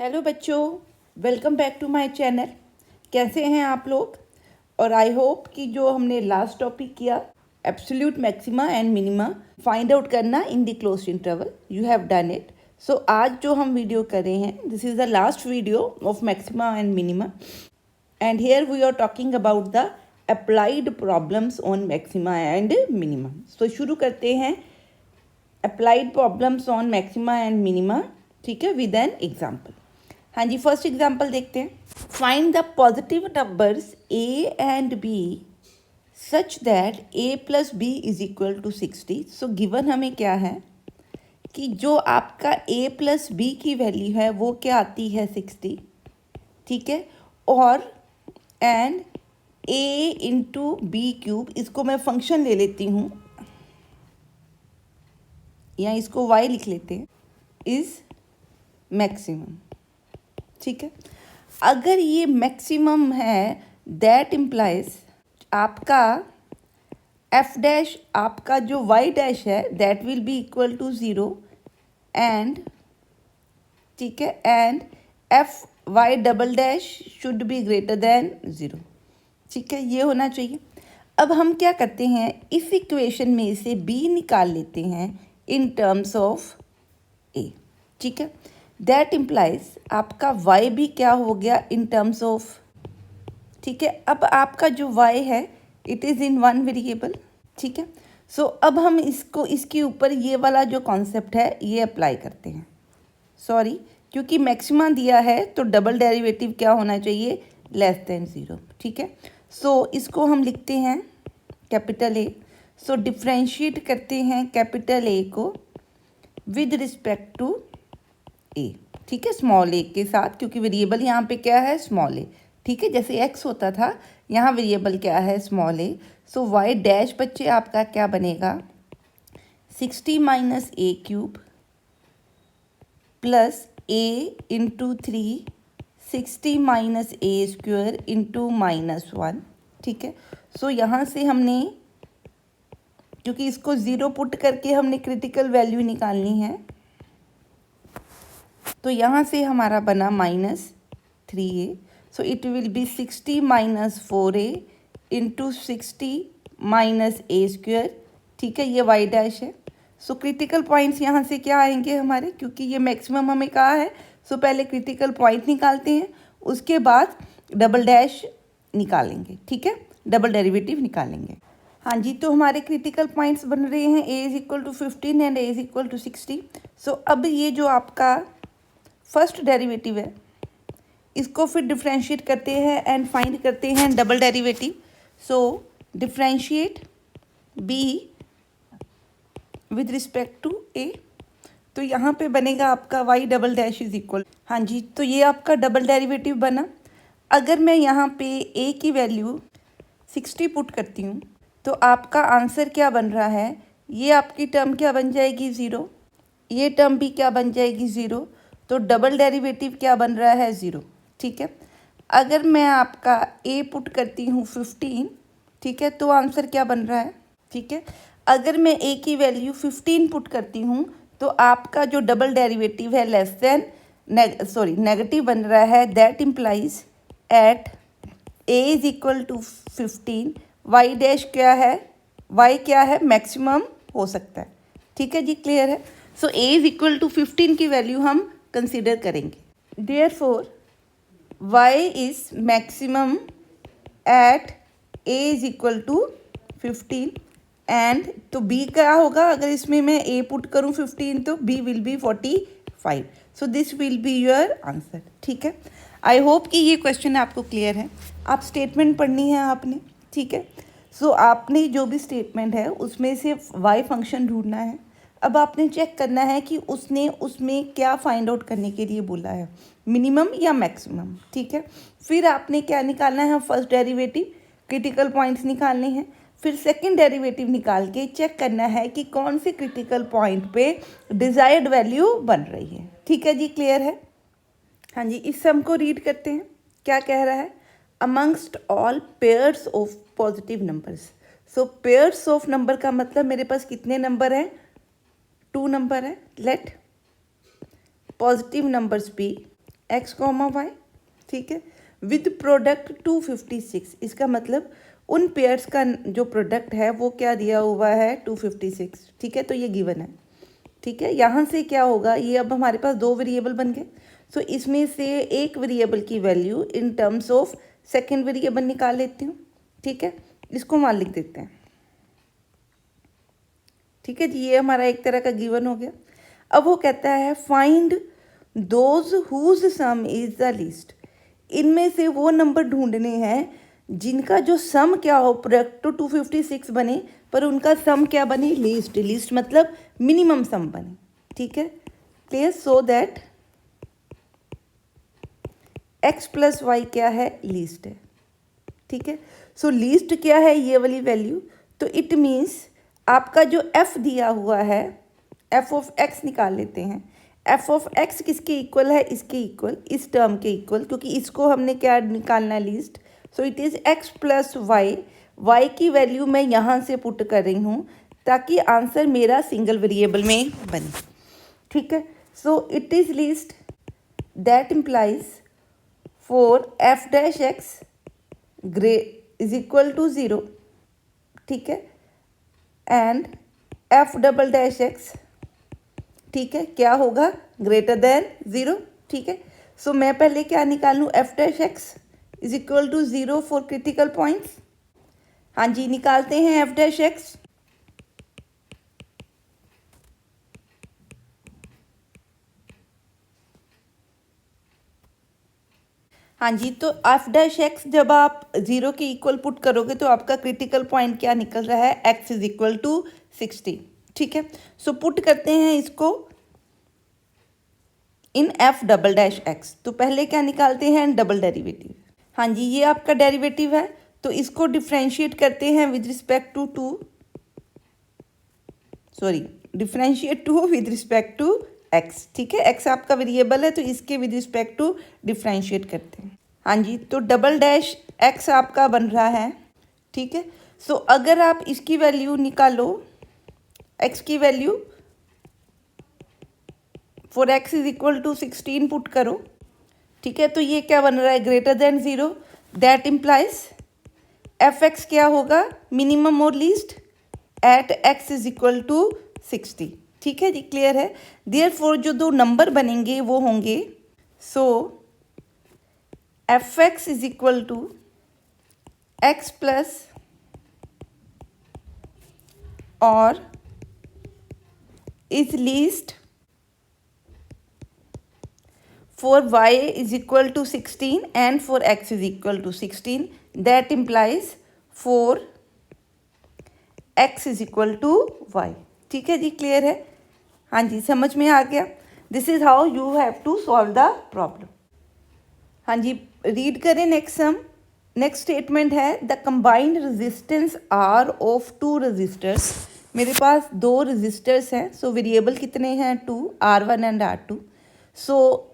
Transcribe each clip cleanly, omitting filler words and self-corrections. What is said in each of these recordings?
Hello बच्चों, welcome back to my channel. कैसे हैं आप लोग? और आई होप कि जो हमने लास्ट टॉपिक किया absolute maxima and minima find out करना in the closed interval, you have done it. So आज जो हम वीडियो कर रहे हैं, this is the last video of maxima and minima and here we are talking about the applied problems on maxima and minima. So शुरू करते हैं applied problems on maxima and minima, ठीक है, विद एन एग्जाम्पल। हाँ जी, first example देखते हैं। Find the positive numbers A and B such that A plus B is equal to 60। So given हमें क्या है कि जो आपका ए प्लस बी की वैल्यू है वो क्या आती है 60, ठीक है। और and A into B cube, इसको मैं फंक्शन ले लेती हूँ या इसको वाई लिख लेते हैं, इज मैक्सिमम, ठीक है। अगर ये मैक्सिमम है दैट इम्प्लाइज आपका एफ डैश, आपका जो वाई डैश है that will be equal to 0 and, ठीक है, and F Y double dash should be greater than 0, ठीक है, ये होना चाहिए। अब हम क्या करते हैं, इस इक्वेशन में से बी निकाल लेते हैं इन टर्म्स ऑफ ए, ठीक है। दैट इम्प्लाइज आपका y भी क्या हो गया इन टर्म्स ऑफ, ठीक है। अब आपका जो y है it is in one variable, ठीक है। सो अब हम इसको इसके ऊपर ये वाला जो कॉन्सेप्ट है ये अप्लाई करते हैं। सॉरी, क्योंकि मैक्सिमा दिया है तो डबल डेरिवेटिव क्या होना चाहिए, लेस देन 0, ठीक है। सो इसको हम लिखते हैं कैपिटल ए। सो डिफ्रेंशिएट करते हैं कैपिटल ए को विद रिस्पेक्ट टू ए, ठीक है, स्मॉल ए के साथ, क्योंकि वेरिएबल यहाँ पे क्या है, स्मॉल ए, ठीक है। जैसे एक्स होता था यहाँ वेरिएबल क्या है, स्मॉल ए। सो वाई डैश बच्चे आपका क्या बनेगा, 60 माइनस ए क्यूब प्लस ए इंटू 3, 60 माइनस ए स्क्वायर इंटू -1, ठीक है। सो यहाँ से हमने, क्योंकि इसको 0 पुट करके हमने क्रिटिकल वैल्यू निकालनी है, तो यहाँ से हमारा बना -3a। So it will B 60 minus 4a into 60 minus A square, ठीक है, ये वाई डैश है। सो क्रिटिकल पॉइंट्स यहाँ से क्या आएंगे हमारे, क्योंकि ये मैक्सिमम हमें कहा है। सो पहले क्रिटिकल पॉइंट निकालते हैं, उसके बाद डबल डैश निकालेंगे, ठीक है, डबल डेरिवेटिव निकालेंगे। हाँ जी, तो हमारे क्रिटिकल पॉइंट्स बन रहे हैं a is equal to 15 and a is equal to 60। So अब ये जो आपका फर्स्ट डेरिवेटिव है इसको फिर डिफ्रेंशिएट करते हैं एंड फाइंड करते हैं double derivative. So differentiate b with respect to a, तो यहाँ पे बनेगा आपका y double dash is equal, हाँ जी, तो ये आपका डबल डेरिवेटिव बना। अगर मैं यहाँ पे a की वैल्यू 60 पुट करती हूँ तो आपका आंसर क्या बन रहा है, ये आपकी टर्म क्या बन जाएगी 0, ये टर्म भी क्या बन जाएगी 0, तो डबल डेरिवेटिव क्या बन रहा है 0, ठीक है। अगर मैं आपका a पुट करती हूँ 15, ठीक है, तो आंसर क्या बन रहा है, ठीक है। अगर मैं a की वैल्यू 15 पुट करती हूँ तो आपका जो डबल डेरिवेटिव है लेस देन नेगेटिव बन रहा है। That implies at a is equal to 15 Y dash क्या है, y क्या है, मैक्सिमम हो सकता है, ठीक है जी, क्लियर है। So a is equal to 15 की वैल्यू हम कंसीडर करेंगे। Therefore y is maximum at a is equal to 15 and, तो b क्या होगा, अगर इसमें मैं a पुट करूँ 15 तो b will be 45। So this will be your answer, ठीक है। आई होप कि ये क्वेश्चन आपको क्लियर है। आप स्टेटमेंट पढ़नी है आपने, ठीक है। सो आपने जो भी स्टेटमेंट है उसमें से y फंक्शन ढूंढना है। अब आपने चेक करना है कि उसने उसमें क्या फाइंड आउट करने के लिए बोला है, मिनिमम या मैक्सिमम, ठीक है। फिर आपने क्या निकालना है, फर्स्ट डेरिवेटिव, क्रिटिकल पॉइंट्स निकालने हैं। फिर सेकंड डेरिवेटिव निकाल के चेक करना है कि कौन से क्रिटिकल पॉइंट पे डिज़ायर्ड वैल्यू बन रही है, ठीक है जी, क्लियर है। हाँ जी, इस सम को रीड करते हैं, क्या कह रहा है, amongst all pairs of positive numbers. So pairs of number का मतलब मेरे पास कितने नंबर हैं, 2 नंबर है। Let positive numbers be X comma Y, ठीक है, विद प्रोडक्ट 256। इसका मतलब उन पेयर्स का जो प्रोडक्ट है वो क्या दिया हुआ है 256, ठीक है, तो ये गिवन है, ठीक है। यहाँ से क्या होगा, ये अब हमारे पास दो वेरिएबल बन गए, सो इसमें से एक वेरिएबल की value in terms of second variable निकाल लेती हूँ, ठीक है, इसको मान लिख देते हैं, ठीक है जी। ये हमारा एक तरह का गिवन हो गया। अब वो कहता है find those whose sum is the least. इनमें से वो नंबर ढूंढने हैं जिनका जो सम क्या हो, प्रोडक्ट तो 256 बने पर उनका सम क्या बने, लीस्ट। लीस्ट मतलब मिनिमम सम बने, ठीक है, clear. So that x plus Y क्या है, लीस्ट है, ठीक है। सो लीस्ट क्या है, ये वाली वैल्यू, तो इट मीन्स आपका जो f दिया हुआ है, f ऑफ x निकाल लेते हैं। f ऑफ x किसके इक्वल है, इसके इक्वल, इस टर्म के इक्वल, क्योंकि इसको हमने क्या निकालना है, least. So it is x plus Y. y की वैल्यू मैं यहाँ से पुट कर रही हूँ ताकि आंसर मेरा सिंगल वेरिएबल में बने, ठीक है। So it is least that implies for f dash x grey is equal to 0, ठीक है, and f double dash x, ठीक है, क्या होगा, ग्रेटर देन 0, ठीक है। सो मैं पहले क्या निकालूँ, f dash x is equal to 0 for critical points. हाँ जी, निकालते हैं f डैश x। हाँ जी, तो f डैश एक्स जब आप 0 के इक्वल पुट करोगे तो आपका क्रिटिकल पॉइंट क्या निकल रहा है, x इज इक्वल टू 60, ठीक है। सो पुट करते हैं इसको इन f डबल डैश एक्स। तो पहले क्या निकालते हैं, डबल डेरिवेटिव। हाँ जी, ये आपका डेरिवेटिव है, तो इसको डिफ्रेंशिएट करते हैं with respect to differentiate to with respect to x, ठीक है। x आपका वेरिएबल है तो इसके विद रिस्पेक्ट टू डिफ्रेंशिएट करते हैं। हाँ जी, तो डबल डैश x आपका बन रहा है, ठीक है। सो अगर आप इसकी वैल्यू निकालो, x की value for x is equal to 16 put करो, ठीक है, तो ये क्या बन रहा है, greater than 0। That implies F X क्या होगा, मिनिमम और least at x is equal to 60, ठीक है जी, क्लियर है। देयरफॉर जो दो नंबर बनेंगे वो होंगे, so f x is equal to x plus और is least for y is equal to 16 and for x is equal to 16. That implies for x is equal to y, ठीक है जी, clear है। हाँ जी, समझ में आ गया। This is how you have to solve the problem. हाँ जी, रीड करें नेक्स्ट सम। नेक्स्ट स्टेटमेंट है the combined resistance R of two resistors. मेरे पास दो रजिस्टर्स हैं, सो वेरिएबल कितने हैं, 2, R1 एंड R2। सो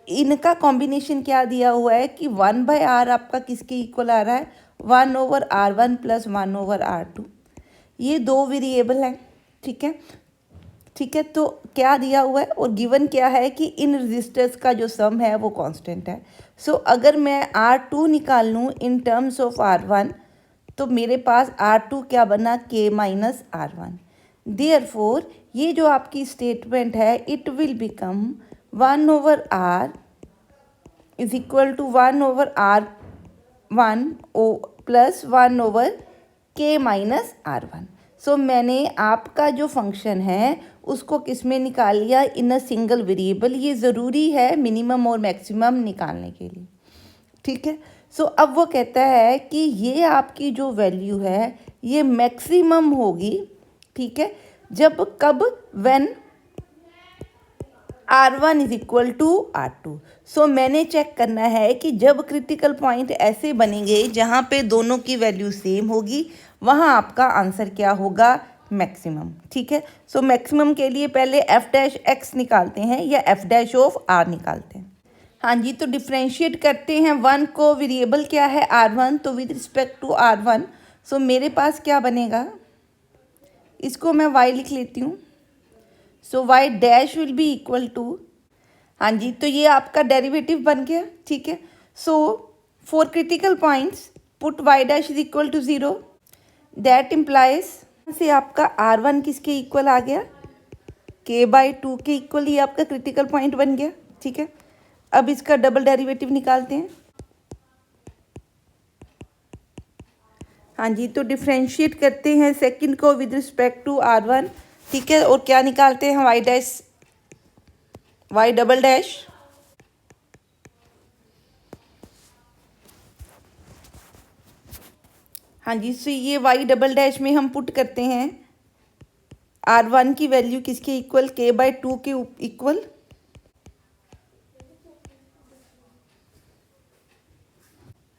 इनका कॉम्बिनेशन क्या दिया हुआ है कि 1/r आपका किसके इक्वल आ रहा है, 1/r1 प्लस 1/r2। ये दो वेरिएबल हैं, ठीक है, ठीक है। तो क्या दिया हुआ है और गिवन क्या है कि इन रजिस्टर्स का जो सम है वो कांस्टेंट है। सो अगर मैं R2 निकाल लूँ इन टर्म्स ऑफ R1 तो मेरे पास R2 क्या बना, K माइनस R1। देयरफॉर ये जो आपकी स्टेटमेंट है it will become 1/r is equal to 1/r1 plus 1/k minus R1। So मैंने आपका जो फंक्शन है उसको किस में निकाल लिया, इन अ सिंगल वेरिएबल। ये ज़रूरी है मिनिमम और मैक्सिमम निकालने के लिए, ठीक है। सो अब वो कहता है कि ये आपकी जो वैल्यू है ये मैक्सिमम होगी, ठीक है, जब कब, when R1 is equal to R2। So मैंने चेक करना है कि जब क्रिटिकल पॉइंट ऐसे बनेंगे जहाँ पे दोनों की वैल्यू सेम होगी वहाँ आपका आंसर क्या होगा, मैक्सिमम, ठीक है। सो मैक्सिमम के लिए पहले f डैश x निकालते हैं या f डैश ऑफ r निकालते हैं। हाँ जी, तो डिफ्रेंशिएट करते हैं। 1 को वेरिएबल क्या है, R1, तो विद रिस्पेक्ट टू R1 सो मेरे पास क्या बनेगा, इसको मैं y लिख लेती हूँ। So y dash will be equal to हाँ जी, तो ये आपका डेरिवेटिव बन गया, ठीक है। So for critical points put y dash is equal to 0, that implies से आपका r1 किसके इक्वल आ गया, k/2 के इक्वल ही आपका क्रिटिकल पॉइंट बन गया, ठीक है। अब इसका डबल डेरिवेटिव निकालते हैं। हाँ जी, तो डिफ्रेंशिएट करते हैं सेकंड को विद रिस्पेक्ट टू r1, ठीक है। और क्या निकालते हैं, y डबल डैश, हाँ जी। सो ये y डबल डैश में हम पुट करते हैं r1 की वैल्यू किसके इक्वल, k/2 के इक्वल।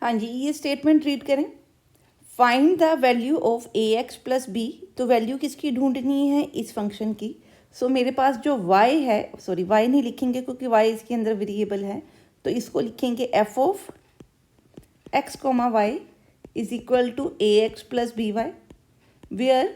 हाँ जी, ये स्टेटमेंट रीड करें, find the value of ax plus b. तो वैल्यू किसकी ढूंढनी है, इस फंक्शन की। सो मेरे पास जो y है, सॉरी y नहीं लिखेंगे क्योंकि y इसके अंदर वेरिएबल है, तो इसको लिखेंगे f of x comma y is equal to ax plus b y, where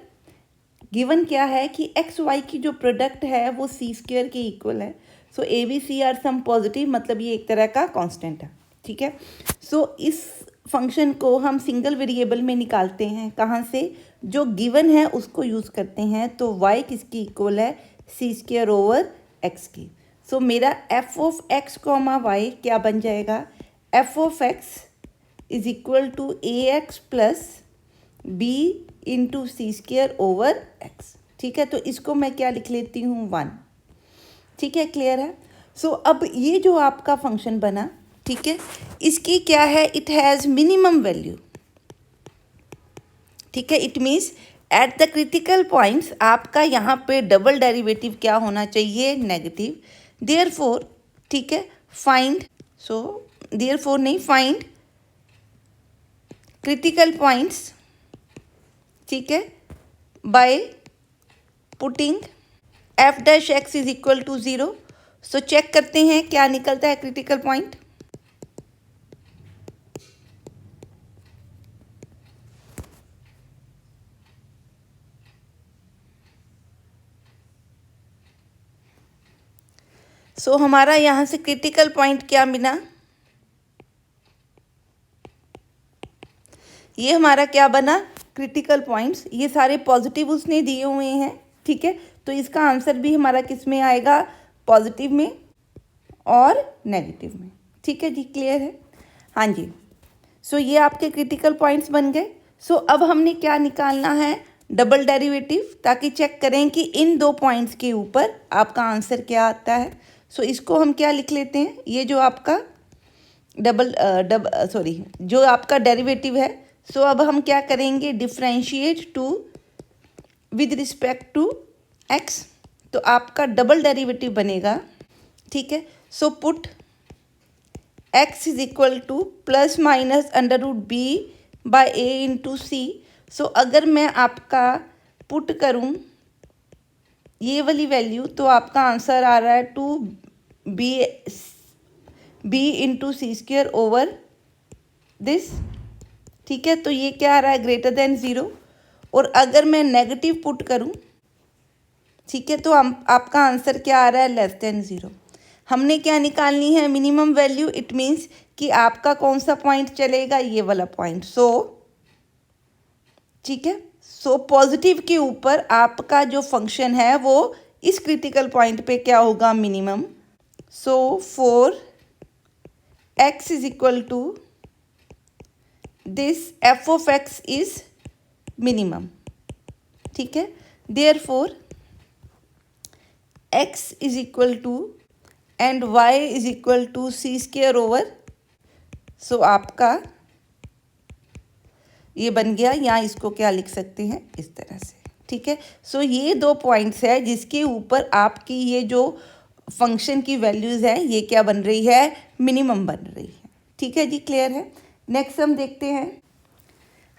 given क्या है कि एक्स वाई की जो प्रोडक्ट है वो सी स्क्वेयर के इक्वल है। So a b c are some positive, मतलब ये एक तरह का कांस्टेंट है, ठीक है। सो इस फंक्शन को हम सिंगल वेरिएबल में निकालते हैं, कहाँ से, जो गिवन है उसको यूज़ करते हैं। तो y किसकी इक्वल है, सी स्क्वेयर ओवर एक्स की। सो मेरा f of x comma y क्या बन जाएगा, f of x is equal to a x plus b into c square over x, ठीक है। तो इसको मैं क्या लिख लेती हूँ, 1, ठीक है, क्लियर है। सो अब ये जो आपका फंक्शन बना, ठीक है, इसकी क्या है, इट हैज़ मिनिमम वैल्यू, ठीक है। It means at the critical points आपका यहाँ पे डबल डेरिवेटिव क्या होना चाहिए, नेगेटिव। देयरफॉर, ठीक है, फाइंड, सो देयरफॉर नहीं, फाइंड क्रिटिकल पॉइंट्स, ठीक है, by putting f dash x is equal to 0। So check करते हैं क्या निकलता है क्रिटिकल पॉइंट। सो हमारा यहाँ से क्रिटिकल पॉइंट क्या मिला, ये हमारा क्या बना, क्रिटिकल पॉइंट्स, ये सारे पॉजिटिव उसने दिए हुए हैं, ठीक है। तो इसका आंसर भी हमारा किस में आएगा, पॉजिटिव में और नेगेटिव में, ठीक है जी, क्लियर है। हाँ जी, सो ये आपके क्रिटिकल पॉइंट्स बन गए। सो अब हमने क्या निकालना है, डबल डेरिवेटिव, ताकि चेक करें कि इन दो पॉइंट्स के ऊपर आपका आंसर क्या आता है। सो इसको हम क्या लिख लेते हैं, ये जो आपका जो आपका डेरिवेटिव है। सो अब हम क्या करेंगे, differentiate to with respect to x, तो आपका डबल डेरिवेटिव बनेगा, ठीक है। So put x is equal to plus minus under root b by a into c. So अगर मैं आपका पुट करूं ये वाली वैल्यू, तो आपका आंसर आ रहा है 2b into c square over this, ठीक है। तो ये क्या आ रहा है, ग्रेटर देन 0। और अगर मैं नेगेटिव पुट करूं, ठीक है, तो आपका आंसर क्या आ रहा है, लेस देन 0। हमने क्या निकालनी है, मिनिमम वैल्यू। इट मीन्स कि आपका कौन सा पॉइंट चलेगा, ये वाला पॉइंट। सो ठीक है, सो पॉजिटिव के ऊपर आपका जो फंक्शन है वो इस क्रिटिकल पॉइंट पे क्या होगा, minimum. So for x is equal to this f of x is minimum, ठीक है। Therefore x is equal to and y is equal to c square over, so आपका ये बन गया। यहाँ इसको क्या लिख सकते हैं, इस तरह से, ठीक है। सो ये दो पॉइंट्स है जिसके ऊपर आपकी ये जो फंक्शन की वैल्यूज़ है ये क्या बन रही है, मिनिमम बन रही है, ठीक है जी, क्लियर है। नेक्स्ट हम देखते हैं।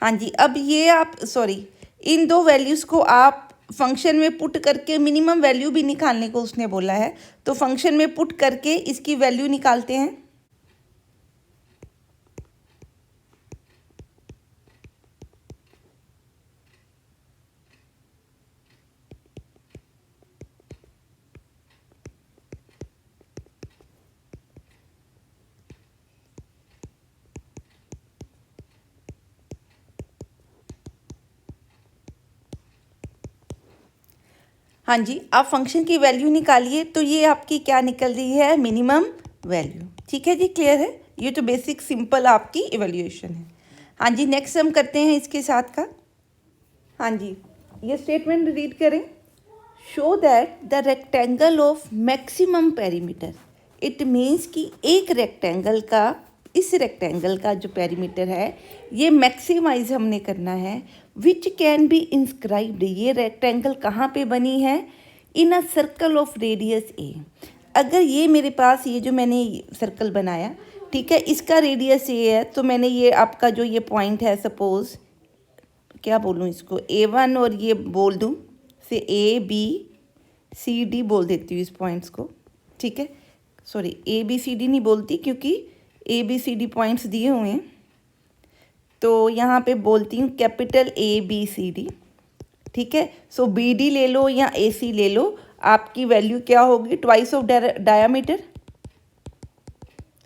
हाँ जी, अब ये आप इन दो वैल्यूज़ को आप फंक्शन में पुट करके मिनिमम वैल्यू भी निकालने को उसने बोला है, तो फंक्शन में पुट करके इसकी वैल्यू निकालते हैं। हाँ जी, आप फंक्शन की वैल्यू निकालिए तो ये आपकी क्या निकल रही है, मिनिमम वैल्यू। ठीक है जी, क्लियर है। ये तो बेसिक सिंपल आपकी इवैल्यूएशन है। हाँ जी, नेक्स्ट हम करते हैं इसके साथ का। हाँ जी, ये स्टेटमेंट रीड करें। Show that the rectangle of maximum perimeter, it means कि एक रेक्टेंगल का, इस रेक्टेंगल का जो पेरीमीटर है ये मैक्सिमाइज हमने करना है। विच कैन बी इंस्क्राइब्ड, ये रेक्टेंगल कहाँ पे बनी है, इन अ सर्कल ऑफ रेडियस ए। अगर ये मेरे पास ये जो मैंने सर्कल बनाया, ठीक है, इसका रेडियस ए है, तो मैंने ये आपका जो ये पॉइंट है, सपोज क्या बोलूँ इसको, A1 और ये बोल दूँ से ABCD बोल देती हूँ इस पॉइंट्स को। ठीक है, सॉरी ABCD नहीं बोलती क्योंकि ABCD पॉइंट्स दिए हुए हैं, तो यहाँ पे बोलती हूँ कैपिटल ABCD। ठीक है, सो BD ले लो या AC ले लो, आपकी वैल्यू क्या होगी, twice of diameter,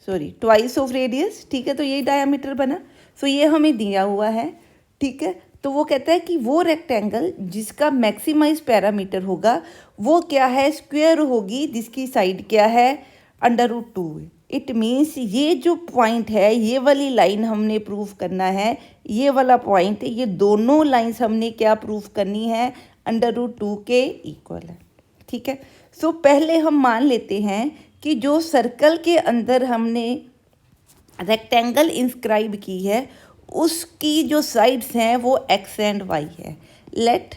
sorry twice of radius. ठीक है, तो यही डायामीटर बना। सो ये हमें दिया हुआ है। ठीक है, तो वो कहता है कि वो रेक्टेंगल जिसका मैक्सिमाइज पैरामीटर होगा वो क्या है, स्क्वायर होगी, जिसकी साइड क्या है, √2। इट मीन्स ये जो पॉइंट है, ये वाली लाइन हमने प्रूव करना है, ये वाला पॉइंट, ये दोनों लाइंस हमने क्या प्रूव करनी है, √2 के इक्वल है। ठीक है, सो पहले हम मान लेते हैं कि जो सर्कल के अंदर हमने रेक्टेंगल इंस्क्राइब की है उसकी जो साइड्स हैं वो x एंड y है। Let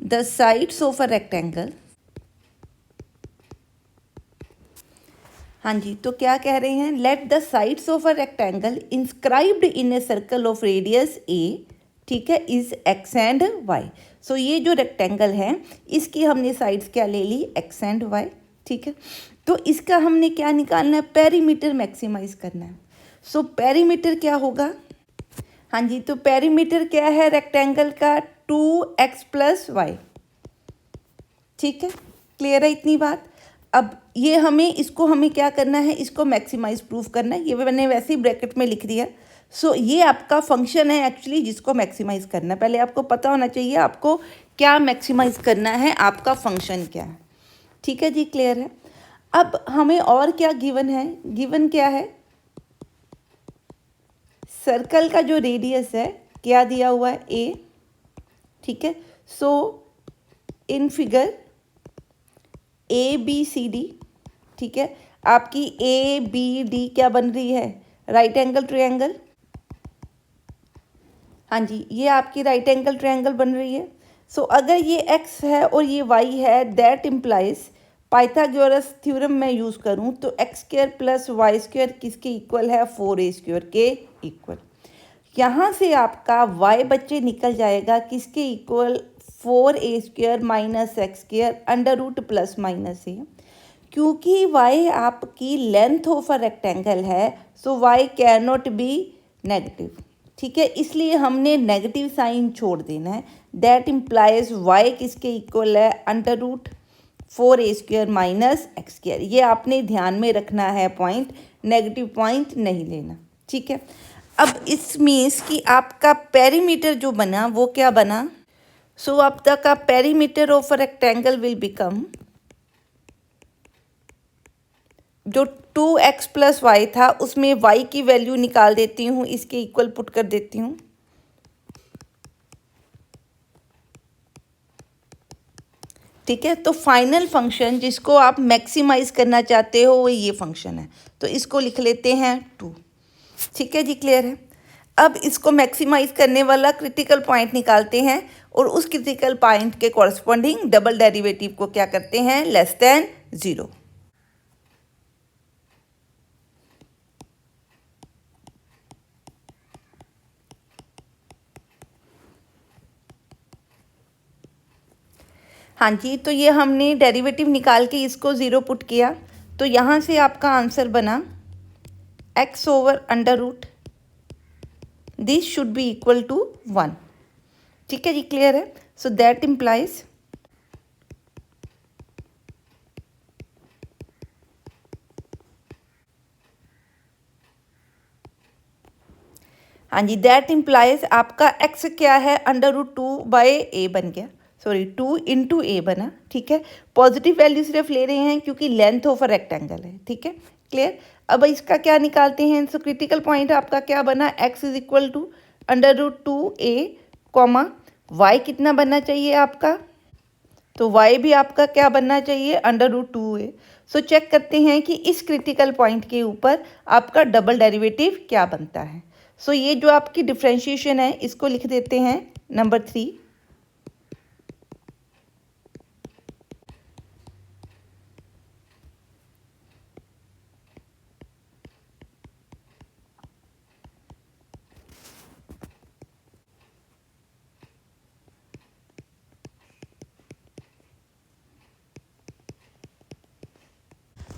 the sides of a rectangle, हाँ जी, तो क्या कह रहे हैं, let the sides of a rectangle inscribed in a circle of radius a, ठीक है, इज x एंड y। सो ये जो रेक्टेंगल है इसकी हमने साइड्स क्या ले ली, x एंड y। ठीक है, तो इसका हमने क्या निकालना है, पेरीमीटर मैक्सिमाइज करना है। सो पेरीमीटर क्या होगा, हाँ जी, तो पेरीमीटर क्या है रेक्टेंगल का, 2x + y। ठीक है, क्लियर है इतनी बात। अब ये इसको हमें क्या करना है, इसको मैक्सिमाइज प्रूफ करना है। ये मैंने वैसे ही ब्रैकेट में लिख दिया। सो ये आपका फंक्शन है एक्चुअली जिसको मैक्सिमाइज करना है। पहले आपको पता होना चाहिए आपको क्या मैक्सिमाइज करना है, आपका फंक्शन क्या है। ठीक है जी, क्लियर है। अब हमें और क्या गिवन है, गिवन क्या है, सर्कल का जो रेडियस है क्या दिया हुआ है, a। ठीक है, सो इन फिगर ABCD, ठीक है, आपकी ABD क्या बन रही है, राइट एंगल ट्रायंगल। हाँ जी, ये आपकी राइट एंगल ट्रायंगल बन रही है। सो अगर ये x है और ये y है, दैट इम्प्लाइज, पाइथागोरस थ्योरम मैं यूज़ करूँ तो x² + y² किसके इक्वल है, 4a² के इक्वल। यहाँ से आपका y बच्चे निकल जाएगा किसके इक्वल, 4a² - x² √+- a। क्योंकि y आपकी लेंथ ऑफ अ रेक्टेंगल है, सो y can not be negative. ठीक है, इसलिए हमने नेगेटिव साइन छोड़ देना है। दैट इम्प्लाइज y किसके इक्वल है, √4a² - x²। ये आपने ध्यान में रखना है पॉइंट, नेगेटिव पॉइंट नहीं लेना। ठीक है, अब इस मीन्स कि आपका पेरीमीटर जो बना वो क्या बना, सो आपका perimeter of a rectangle will become, जो 2x + y था उसमें y की वैल्यू निकाल देती हूँ, इसके इक्वल पुट कर देती हूँ। ठीक है, तो फाइनल फंक्शन जिसको आप मैक्सिमाइज करना चाहते हो वो ये फंक्शन है, तो इसको लिख लेते हैं 2। ठीक है जी, क्लियर है। अब इसको मैक्सिमाइज करने वाला क्रिटिकल पॉइंट निकालते हैं और उस क्रिटिकल पॉइंट के कॉरस्पॉन्डिंग डबल डेरिवेटिव को क्या करते हैं, <0 <। हाँ जी, तो ये हमने डेरिवेटिव निकाल के इसको 0 पुट किया, तो यहाँ से आपका आंसर बना x/√, this should be equal to 1। ठीक है जी, क्लियर है। सो दैट इम्प्लाइज, हाँ जी, दैट इम्प्लाइज आपका x क्या है, √2/a बन गया। सॉरी 2 इंटू ए बना, ठीक है। पॉजिटिव वैल्यू सिर्फ ले रहे हैं क्योंकि लेंथ ऑफ अ रेक्टेंगल है, ठीक है, क्लियर। अब इसका क्या निकालते हैं, सो क्रिटिकल पॉइंट आपका क्या बना, x is equal to √2a comma y कितना बनना चाहिए आपका, तो y भी आपका क्या बनना चाहिए, √2a। सो चेक करते हैं कि इस क्रिटिकल पॉइंट के ऊपर आपका डबल डेरिवेटिव क्या बनता है। सो ये जो आपकी डिफ्रेंशिएशन है इसको लिख देते हैं नंबर 3।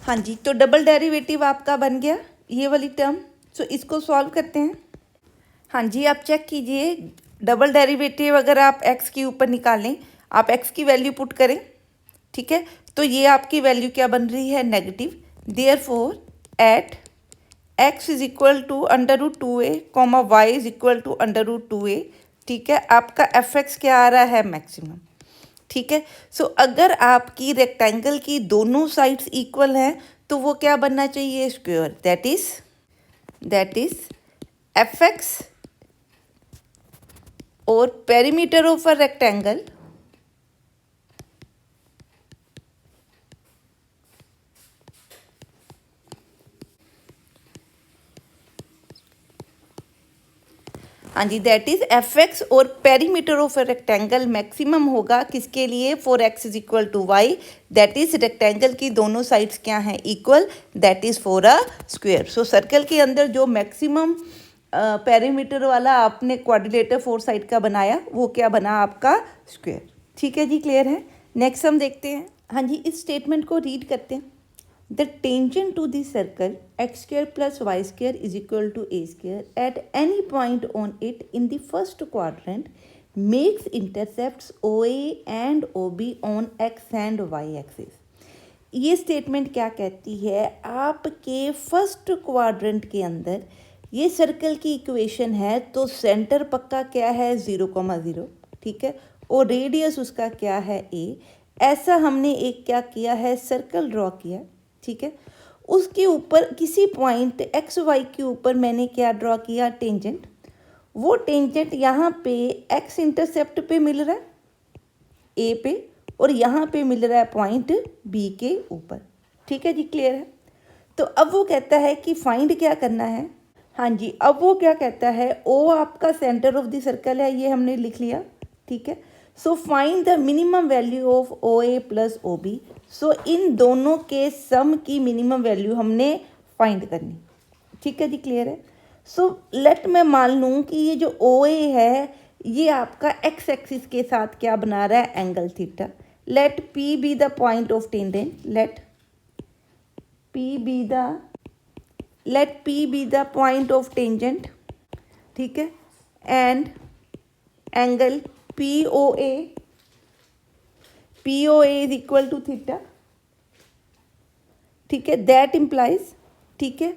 हाँ जी, तो डबल डेरिवेटिव आपका बन गया ये वाली टर्म। सो इसको सॉल्व करते हैं। हाँ जी, आप चेक कीजिए, डबल डेरिवेटिव अगर आप x के ऊपर निकालें, आप x की वैल्यू पुट करें, ठीक है, तो ये आपकी वैल्यू क्या बन रही है, negative. Therefore at x is equal to √2a comma y is equal to √2a, ठीक है, आपका fx क्या आ रहा है, मैक्सिमम, ठीक है। सो अगर आपकी रेक्टेंगल की दोनों साइड्स इक्वल हैं तो वो क्या बनना चाहिए, स्क्वायर। दैट इज fx और पेरीमीटर ऑफ अ रेक्टेंगल हाँ जी, दैट इज fx और perimeter of a rectangle maximum होगा किसके लिए, for x is equal to y, that is rectangle की दोनों साइड्स क्या हैं, equal, that is for a square. So circle के अंदर जो मैक्सिमम पेरीमीटर वाला आपने क्वाड्रिलेटर फोर साइड का बनाया वो क्या बना आपका, स्क्वायर, ठीक है जी, क्लियर है। नेक्स्ट हम देखते हैं। हाँ जी, इस स्टेटमेंट को रीड करते हैं। The tangent to the circle x square plus y square is equal to a square at any point on it in the first quadrant makes intercepts OA and OB on x and y axis। ये statement क्या कहती है, आपके first quadrant के अंदर ये circle की equation है, तो सेंटर पक्का क्या है, 0,0, ठीक है, और रेडियस उसका क्या है, a। ऐसा हमने एक क्या किया है, सर्कल ड्रॉ किया, ठीक है। उसके ऊपर किसी पॉइंट एक्स वाई के ऊपर मैंने क्या ड्रॉ किया, टेंजेंट। वो टेंजेंट यहाँ पे एक्स इंटरसेप्ट पे मिल रहा है ए पे, और यहाँ पे मिल रहा है पॉइंट बी के ऊपर, ठीक है जी, क्लियर है। तो अब वो कहता है कि फाइंड क्या करना है। हाँ जी, अब वो क्या कहता है, ओ आपका सेंटर ऑफ द सर्कल है, ये हमने लिख लिया, ठीक है। So find the minimum value of O A plus O B. So इन दोनों के सम की मिनिमम वैल्यू हमने फाइंड करनी, ठीक है जी, क्लियर है। सो लेट मैं मान लूँ कि ये जो ओ ए है ये आपका एक्स एक्सिस के साथ क्या बना रहा है, angle theta. Let P be the point of tangent, let P be the point of tangent, ठीक है, and angle P O A is equal to theta, ठीक है। दैट इम्प्लाइज, ठीक है,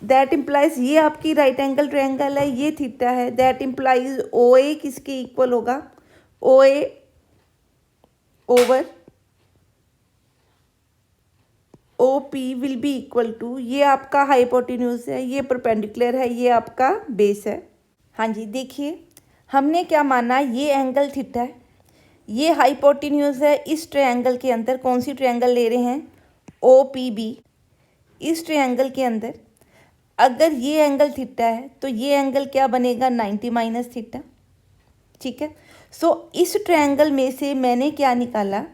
दैट इम्प्लाइज ये आपकी राइट एंगल ट्रायंगल है, ये थीटा है, दैट इम्प्लाइज ओ ए किसके इक्वल होगा, O A over O P will be equal to, ये आपका हाइपोटेन्यूज है, ये परपेंडिकुलर है, ये आपका बेस है। हाँ जी, देखिए हमने क्या माना, ये एंगल थीटा है, ये हाइपोटेन्यूज है। इस ट्रायंगल के अंदर कौन सी ट्रायंगल ले रहे हैं, ओ पी बी। इस ट्रायंगल के अंदर अगर ये एंगल थीटा है तो ये एंगल क्या बनेगा, 90 माइनस थीटा, ठीक है। सो इस ट्रायंगल में से मैंने क्या निकाला,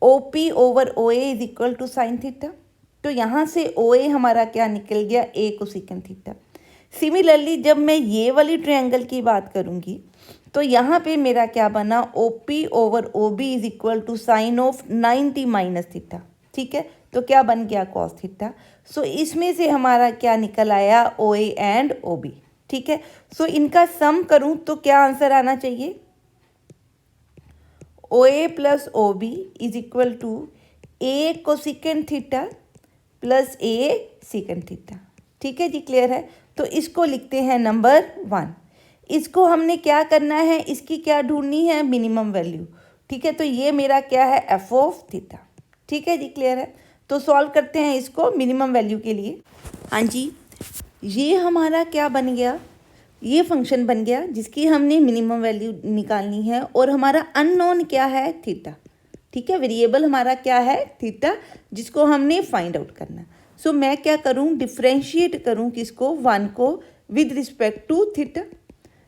O P over O A is equal to sine theta. तो यहाँ से ओ ए हमारा क्या निकल गया, ए कोसेकंड थीटा। सिमिलरली जब मैं ये वाली ट्रायंगल की बात करूँगी तो यहाँ पे मेरा क्या बना, O P over O B is equal to sine of 90 minus theta, ठीक है। तो क्या बन गया, कॉस थीटा। सो इसमें से हमारा क्या निकल आया, ओ ए एंड ओ बी, ठीक है। सो इनका सम करूँ तो क्या आंसर आना चाहिए, O A plus O B is equal to a cosecant theta plus a secant theta, ठीक है जी, क्लियर है। तो इसको लिखते हैं नंबर 1। इसको हमने क्या करना है, इसकी क्या ढूंढनी है, मिनिमम वैल्यू। ठीक है, तो ये मेरा क्या है, एफ ऑफ थीटा। ठीक है जी, क्लियर है। तो सॉल्व करते हैं इसको मिनिमम वैल्यू के लिए। हाँ जी, ये हमारा क्या बन गया, ये फंक्शन बन गया जिसकी हमने मिनिमम वैल्यू निकालनी है, और हमारा अननोन क्या है, थीटा। ठीक है, वेरिएबल हमारा क्या है, थीटा, जिसको हमने फाइंड आउट करना। सो मैं क्या करूँ, डिफ्रेंशिएट करूँ किसको, 1 को with respect to theta.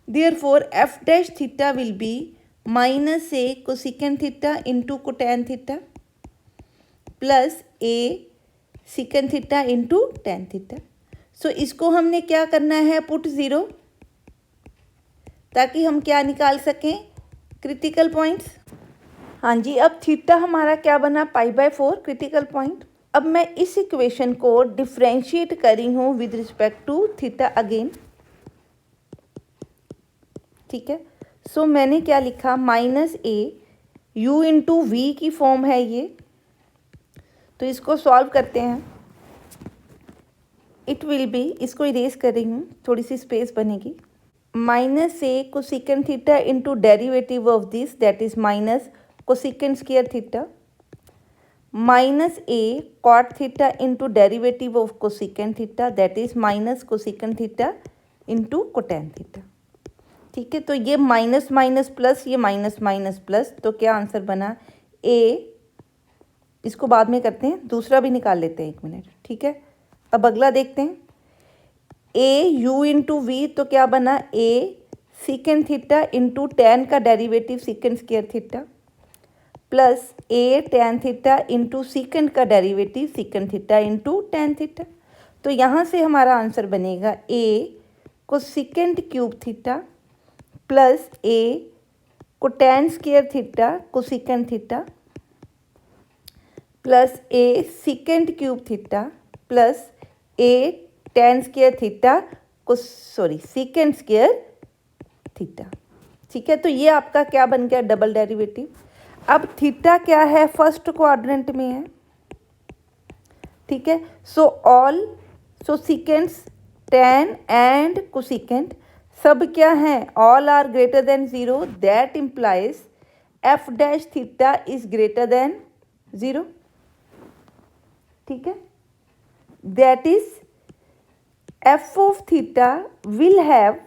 Therefore f dash theta will be minus a cosecant theta into cotan theta plus a secant theta into tan theta. So इसको हमने क्या करना है, पुट 0, ताकि हम क्या निकाल सकें, क्रिटिकल पॉइंट्स। हाँ जी, अब थीटा हमारा क्या बना, π/4 क्रिटिकल पॉइंट। अब मैं इस इक्वेशन को डिफ्रेंशिएट करी हूँ with respect to theta again. ठीक है, सो मैंने क्या लिखा, minus a u into v की फॉर्म है ये। तो इसको सॉल्व करते हैं। इट विल बी, इसको इरेज कर रही हूँ, थोड़ी सी स्पेस बनेगी, minus a cosecant theta into derivative of this that is minus cosecant square theta minus a cot theta into derivative of cosecant theta that is minus cosecant theta into cotan theta. ठीक है, तो ये minus minus plus, ये minus minus plus, तो क्या answer बना, ए। इसको बाद में करते हैं, दूसरा भी निकाल लेते हैं, 1 मिनट। ठीक है, अब अगला देखते हैं, ए यू इंटू वी, तो क्या बना, a secant theta into tan का derivative secant square theta plus a tan theta into secant का derivative secant theta into tan theta. तो यहाँ से हमारा आंसर बनेगा a cosecant cube theta plus a cotan square theta cosecant theta plus a secant cube theta plus a tan square theta को secant square theta. ठीक है, तो ये आपका क्या बन गया, डबल डेरिवेटिव। अब थीटा क्या है, फर्स्ट क्वाड्रेंट में है। ठीक है, so secants tan and cosecant सब क्या हैं, all are greater than 0, that implies f dash theta is greater than 0। ठीक है, that is f of theta will have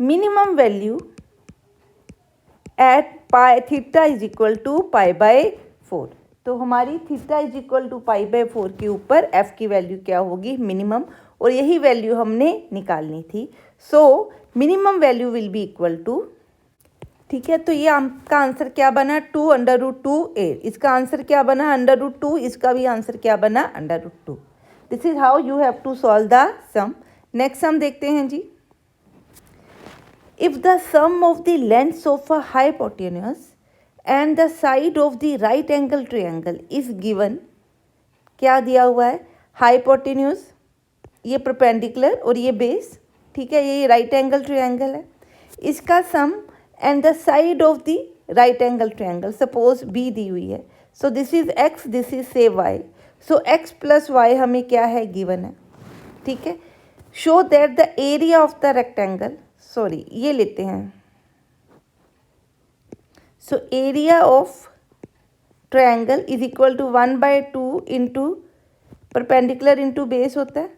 minimum value at pi theta is equal to π/4। तो हमारी theta is equal to π/4 के ऊपर F की value क्या होगी, minimum, और यही वैल्यू हमने निकालनी थी। So minimum value will be equal to, ठीक है, तो ये आपका आंसर क्या बना, 2√2a। इसका आंसर क्या बना, √2। इसका भी आंसर क्या बना, √2। This is how you have to solve the sum. Next sum देखते हैं जी। If the sum of the lengths of a hypotenuse and the side of the right angle triangle is given, क्या दिया हुआ है, hypotenuse, ये perpendicular और ये base. ठीक है, ये राइट एंगल ट्रायंगल है, इसका sum and the side of the right angle triangle suppose be दी हुई है। So this is x, this is say y. So x plus y हमें क्या है, गिवन है। ठीक है, show that the area of the rectangle, sorry ये लेते हैं, so area of triangle is equal to 1/2 into perpendicular into base होता है।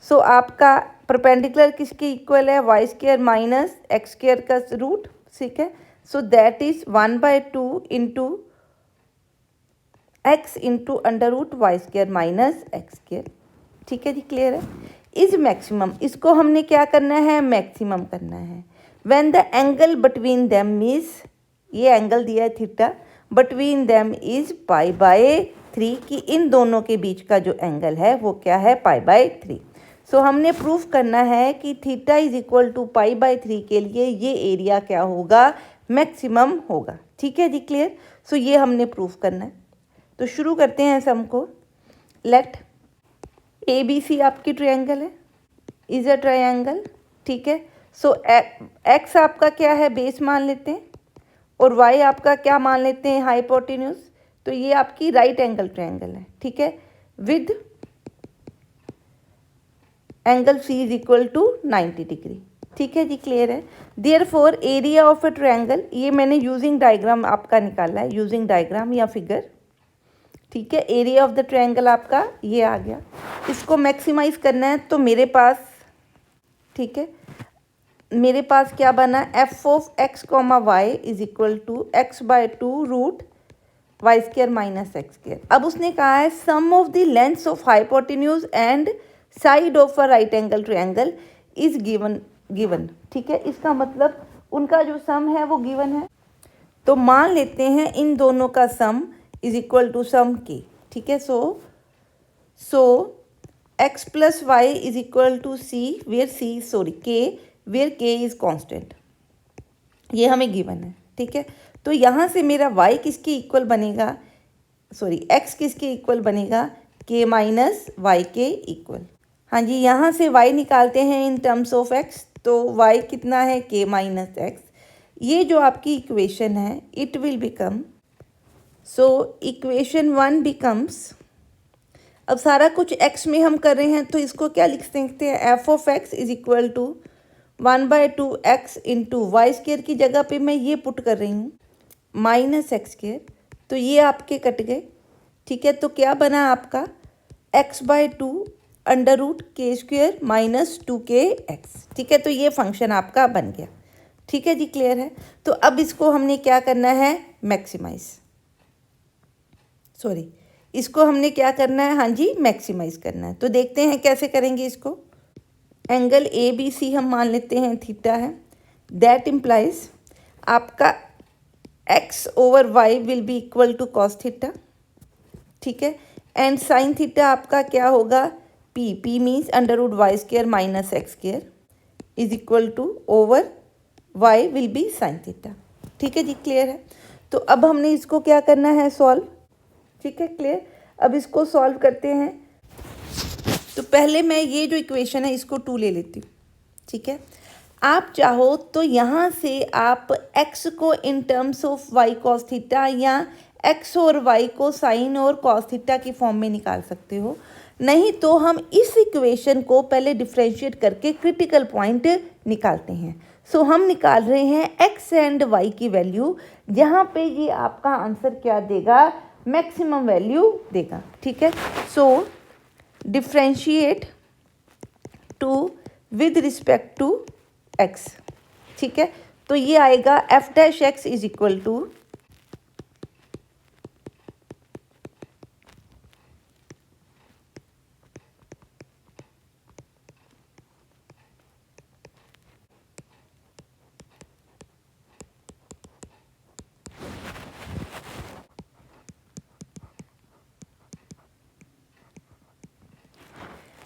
सो आपका परपेंडिकुलर किसके इक्वल है, y square minus x square का रूट। ठीक है, so that is 1/2 into x into under root y square minus x square. ठीक है जी, क्लियर है। इज मैक्सिमम, इसको हमने क्या करना है, मैक्सिमम करना है। When the angle between them is, ये एंगल दिया है थीटा, बिटवीन देम इज π/3, कि इन दोनों के बीच का जो एंगल है वो क्या है, π/3। सो हमने प्रूफ करना है कि थीटा इज इक्वल टू π/3 के लिए ये एरिया क्या होगा, मैक्सिमम होगा। ठीक है जी, क्लियर। सो ये हमने प्रूफ करना है। तो शुरू करते हैं सम को। लेट ABC आपकी ट्रायंगल है, इज अ ट्रायंगल। ठीक है, सो एक्स आपका क्या है, बेस मान लेते हैं, और वाई आपका क्या मान लेते हैं, हाइपोटेन्यूज। तो ये आपकी राइट एंगल ट्रायंगल है। ठीक है, with angle C is equal to 90 degree. ठीक है जी, क्लियर है। Therefore area of a triangle, ये मैंने यूजिंग डायग्राम आपका निकाला है, यूजिंग डायग्राम या फिगर। ठीक है, एरिया ऑफ द ट्रायंगल आपका ये आ गया। इसको मैक्सिमाइज करना है तो मेरे पास, ठीक है, मेरे पास क्या बना, f of x comma y is equal to x by two root y square minus x square. अब उसने कहा है sum of the lengths of hypotenuse and side of a right angle triangle is given. ठीक है, इसका मतलब उनका जो सम है वो गिवन है। तो मान लेते हैं इन दोनों का sum is equal to some k. ठीक है, so x plus y is equal to c where c sorry k where k is constant, ये हमें गिवन है। ठीक है, तो यहाँ से मेरा y किसके इक्वल बनेगा, सॉरी x किसके इक्वल बनेगा, k माइनस वाई के इक्वल। हाँ जी, यहाँ से y निकालते हैं इन टर्म्स ऑफ x, तो y कितना है, k माइनस एक्स। ये जो आपकी इक्वेशन है it will become, so equation 1 becomes, अब सारा कुछ x में हम कर रहे हैं तो इसको क्या लिख सकते हैं, f of x is equal to 1/2x into y square की जगह पे मैं ये पुट कर रही हूँ माइनस एक्स स्क्र, तो ये आपके कट गए। ठीक है, तो क्या बना आपका x/2 under root k square minus 2kx। ठीक है, तो ये फंक्शन आपका बन गया। ठीक है जी, क्लियर है। तो अब इसको हमने क्या करना है, मैक्सिमाइज, सॉरी इसको हमने क्या करना है, हाँ जी मैक्सिमाइज करना है। तो देखते हैं कैसे करेंगे इसको। एंगल ए बी सी हम मान लेते हैं थीटा है, दैट इम्प्लाइज आपका x over y will be equal to cos theta. ठीक है, एंड साइन थीटा आपका क्या होगा, P, P means under root y square minus x square is equal to over y will be sine theta. ठीक है जी, clear है। तो अब हमने इसको क्या करना है, सॉल्व। ठीक है, क्लियर। अब इसको सॉल्व करते हैं। तो पहले मैं ये जो इक्वेशन है इसको 2 ले लेती हूँ। ठीक है, आप चाहो तो यहाँ से आप x को in terms of y cos theta या x और y को साइन और cos थीटा की फॉर्म में निकाल सकते हो। नहीं तो हम इस इक्वेशन को पहले डिफ्रेंशिएट करके क्रिटिकल पॉइंट निकालते हैं। सो हम निकाल रहे हैं x एंड y की वैल्यू, जहाँ पे ये आपका आंसर क्या देगा, मैक्सिमम वैल्यू देगा। ठीक है, so differentiate to with respect to x। ठीक है, तो ये आएगा f dash x is equal to,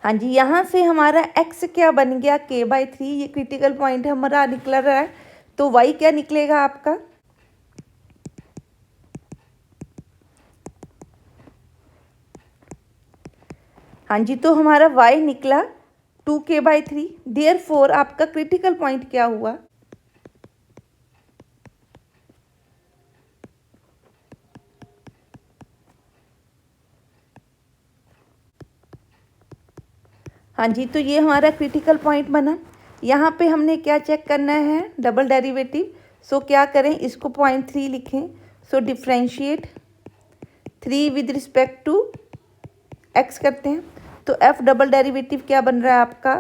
हाँ जी, यहाँ से हमारा x क्या बन गया, k/3, ये क्रिटिकल पॉइंट हमारा निकल रहा है। तो y क्या निकलेगा आपका, हाँ जी, तो हमारा y निकला 2k/3। देयरफॉर आपका क्रिटिकल पॉइंट क्या हुआ, हाँ जी, तो ये हमारा क्रिटिकल पॉइंट बना। यहाँ पे हमने क्या चेक करना है, डबल डेरिवेटिव। सो क्या करें, इसको 0.3 लिखें। So differentiate 3 with respect to x करते हैं। तो f डबल डेरिवेटिव क्या बन रहा है आपका,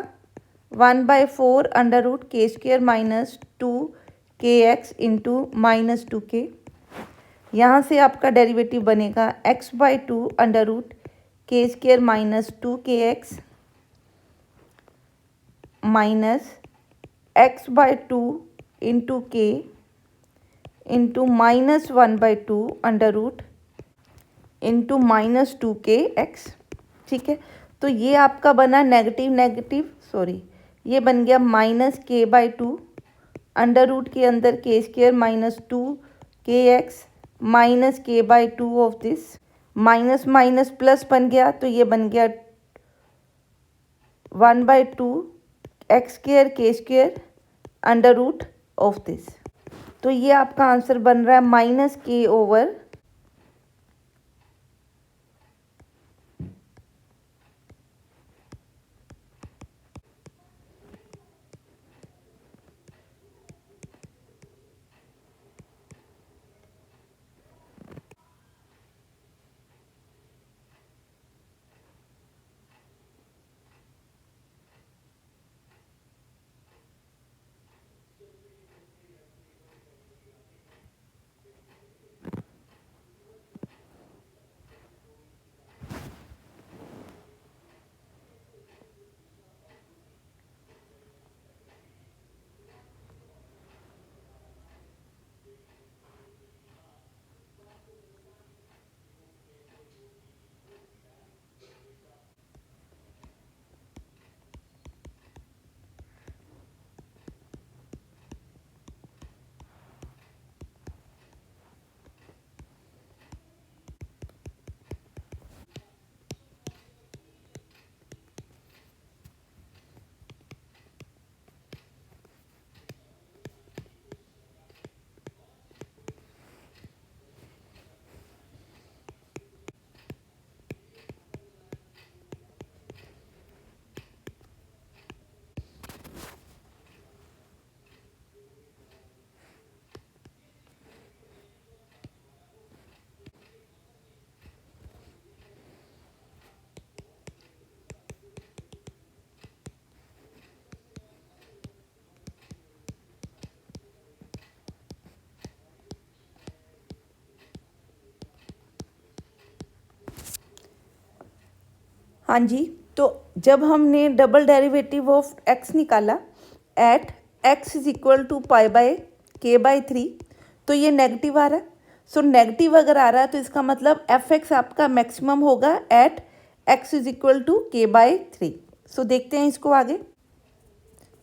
1/4 under root k square minus 2kx into minus 2k। यहाँ से आपका डेरिवेटिव बनेगा x/2 under root k square minus 2kx minus x/2 into k into minus 1/2 under root into minus 2kx। ठीक है, तो ये आपका बना नेगेटिव नेगेटिव, सॉरी ये बन गया माइनस k/2 अंडर रूट के अंदर के square minus 2kx minus k/2 of this, minus minus plus बन गया, तो ये बन गया 1/2 एक्स स्क्र के square under root of this. तो ये आपका आंसर बन रहा है माइनस k ओवर हाँ जी, तो जब हमने डबल डेरिवेटिव ऑफ एक्स निकाला at x is equal to pi by k by 3, तो ये नेगेटिव आ रहा है। सो नेगेटिव अगर आ रहा है तो इसका मतलब एफ एक्स आपका मैक्सिमम होगा at x is equal to k by 3। So देखते हैं इसको आगे।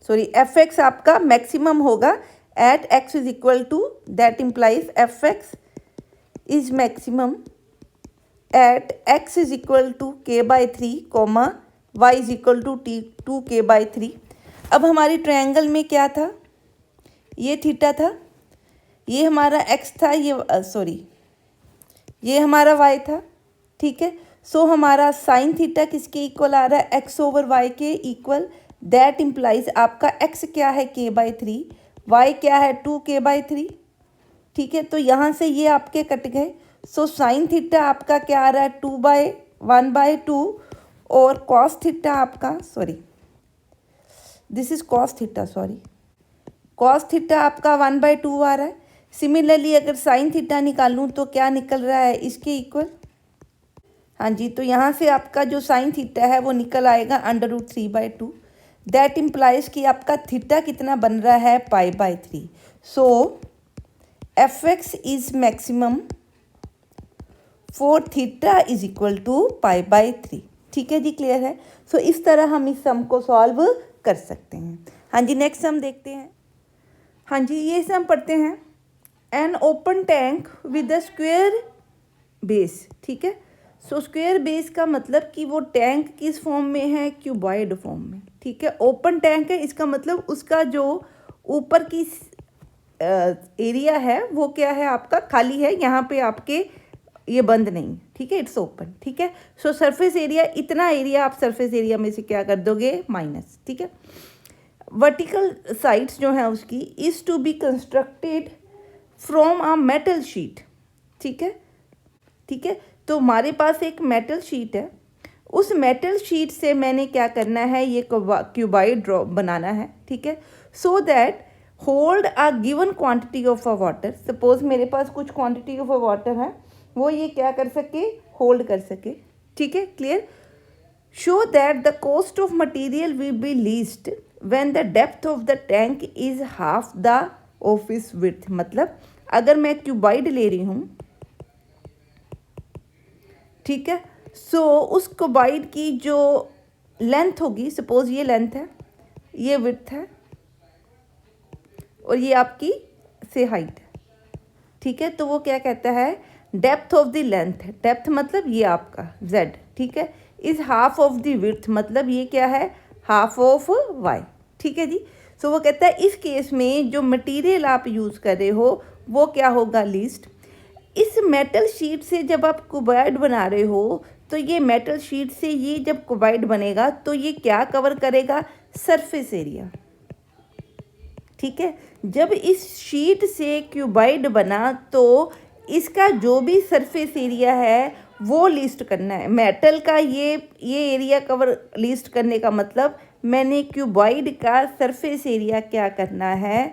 सॉरी, एफ एक्स आपका मैक्सिमम होगा at x is equal to, that implies F x is maximum at x is equal to k by 3 comma y is equal to t 2 k by 3। अब हमारी triangle में क्या था, ये theta था, ये हमारा एक्स था, ये हमारा वाई था। ठीक है, सो हमारा साइन थीटा किसके इक्वल आ रहा है, एक्स ओवर वाई के इक्वल। दैट इम्प्लाइज आपका एक्स क्या है के बाय 3, वाई क्या है 2 के बाय 3। ठीक है, तो यहाँ से ये आपके कट गए। सो साइन थीटा आपका क्या आ रहा है 1/2 और कॉस थीटा आपका कॉस थीटा आपका 1/2 आ रहा है। सिमिलरली अगर साइन थीटा निकालूं तो क्या निकल रहा है इसके इक्वल। हाँ जी, तो यहाँ से आपका जो साइन थीटा है वो निकल आएगा √3/2। दैट इम्प्लाइज कि आपका थीटा कितना बन रहा है π/3। So f x is maximum for theta is equal to π/3। ठीक है जी, क्लियर है। सो इस तरह हम इस सम को सॉल्व कर सकते हैं। हाँ जी, नेक्स्ट सम देखते हैं। हाँ जी, ये सम पढ़ते हैं। An open tank with a square base. ठीक है, सो स्क्वायर बेस का मतलब कि वो टैंक किस फॉर्म में है, क्यूबॉइड फॉर्म में। ठीक है, ओपन टैंक है, इसका मतलब उसका जो ऊपर की एरिया है वो क्या है आपका खाली है, यहाँ पे आपके ये बंद नहीं। ठीक है, इट्स ओपन। ठीक है, सो सरफेस एरिया, इतना एरिया आप सरफेस एरिया में से क्या कर दोगे, माइनस। ठीक है, वर्टिकल साइड्स जो है उसकी is to be constructed from a metal sheet. ठीक है, ठीक है, तो हमारे पास एक मेटल शीट है, उस मेटल शीट से मैंने क्या करना है, ये क्यूबॉइड ड्रॉ बनाना है। ठीक है, so that hold a given quantity of a water. Suppose मेरे पास कुछ क्वांटिटी ऑफ अ वाटर है, वो ये क्या कर सके, होल्ड कर सके। ठीक है, clear. Show that the cost of material will be least when the depth of the tank is half the of its width. मतलब अगर मैं क्यूबॉइड ले रही हूँ, ठीक है, सो उस क्यूबॉइड की जो लेंथ होगी, सपोज ये लेंथ है, ये विड्थ है और ये आपकी से हाइट है। ठीक है, तो वो क्या कहता है, डेप्थ ऑफ द लेंथ है, डेप्थ मतलब ये आपका z। ठीक है, is half of the width मतलब ये क्या है, हाफ ऑफ y। ठीक है जी, सो वो कहता है इस केस में जो मटेरियल आप यूज़ कर रहे हो वो क्या होगा, लीस्ट। इस मेटल शीट से जब आप क्यूबॉइड बना रहे हो तो ये मेटल शीट से ये जब क्यूबॉइड बनेगा तो ये क्या कवर करेगा, सरफेस एरिया। ठीक है, जब इस शीट से क्यूबॉइड बना तो इसका जो भी सरफेस एरिया है वो लिस्ट करना है। मेटल का ये एरिया कवर लिस्ट करने का मतलब मैंने क्यूबॉइड का सरफेस एरिया क्या करना है,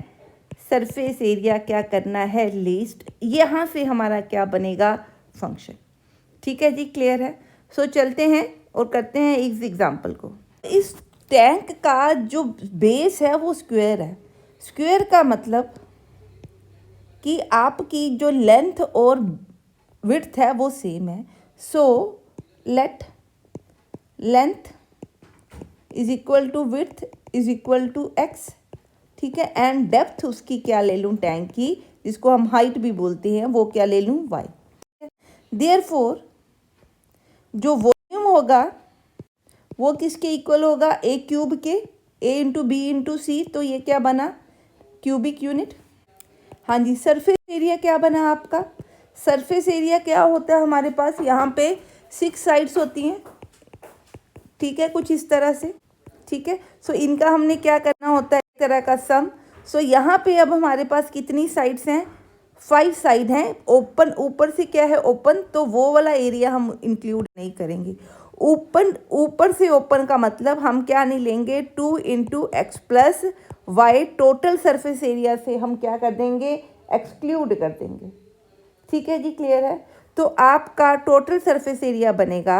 सरफेस एरिया क्या करना है, लिस्ट। यहाँ से हमारा क्या बनेगा, फंक्शन। ठीक है जी, क्लियर है। सो चलते हैं और करते हैं इस एग्जांपल को। इस टैंक का जो बेस है वो स्क्वायर है। स्क्वायर का मतलब कि आपकी जो लेंथ और विड्थ है वो सेम है। So let length is equal to width is equal to x. ठीक है, एंड डेप्थ उसकी क्या ले लूँ, टैंक की, जिसको हम हाइट भी बोलते हैं, वो क्या ले लूँ, वाई। देयरफॉर जो वॉल्यूम होगा वो किसके इक्वल होगा, ए क्यूब के, ए इंटू बी इंटू सी। तो ये क्या बना, क्यूबिक यूनिट। हाँ जी, सरफेस एरिया क्या बना आपका, सरफेस एरिया क्या होता है हमारे पास, यहाँ पे 6 साइड्स होती हैं। ठीक है, कुछ इस तरह से। ठीक है, सो इनका हमने क्या करना होता है, एक तरह का सम। सो यहाँ पे अब हमारे पास कितनी साइड्स हैं, 5 साइड हैं। ओपन, ऊपर से क्या है ओपन, तो वो वाला एरिया हम इंक्लूड नहीं करेंगे। ऊपर से ओपन का मतलब हम क्या नहीं लेंगे, 2 into x plus y, total surface area से हम क्या कर देंगे, एक्सक्लूड कर देंगे। ठीक है जी, क्लियर है। तो आपका टोटल सरफेस एरिया बनेगा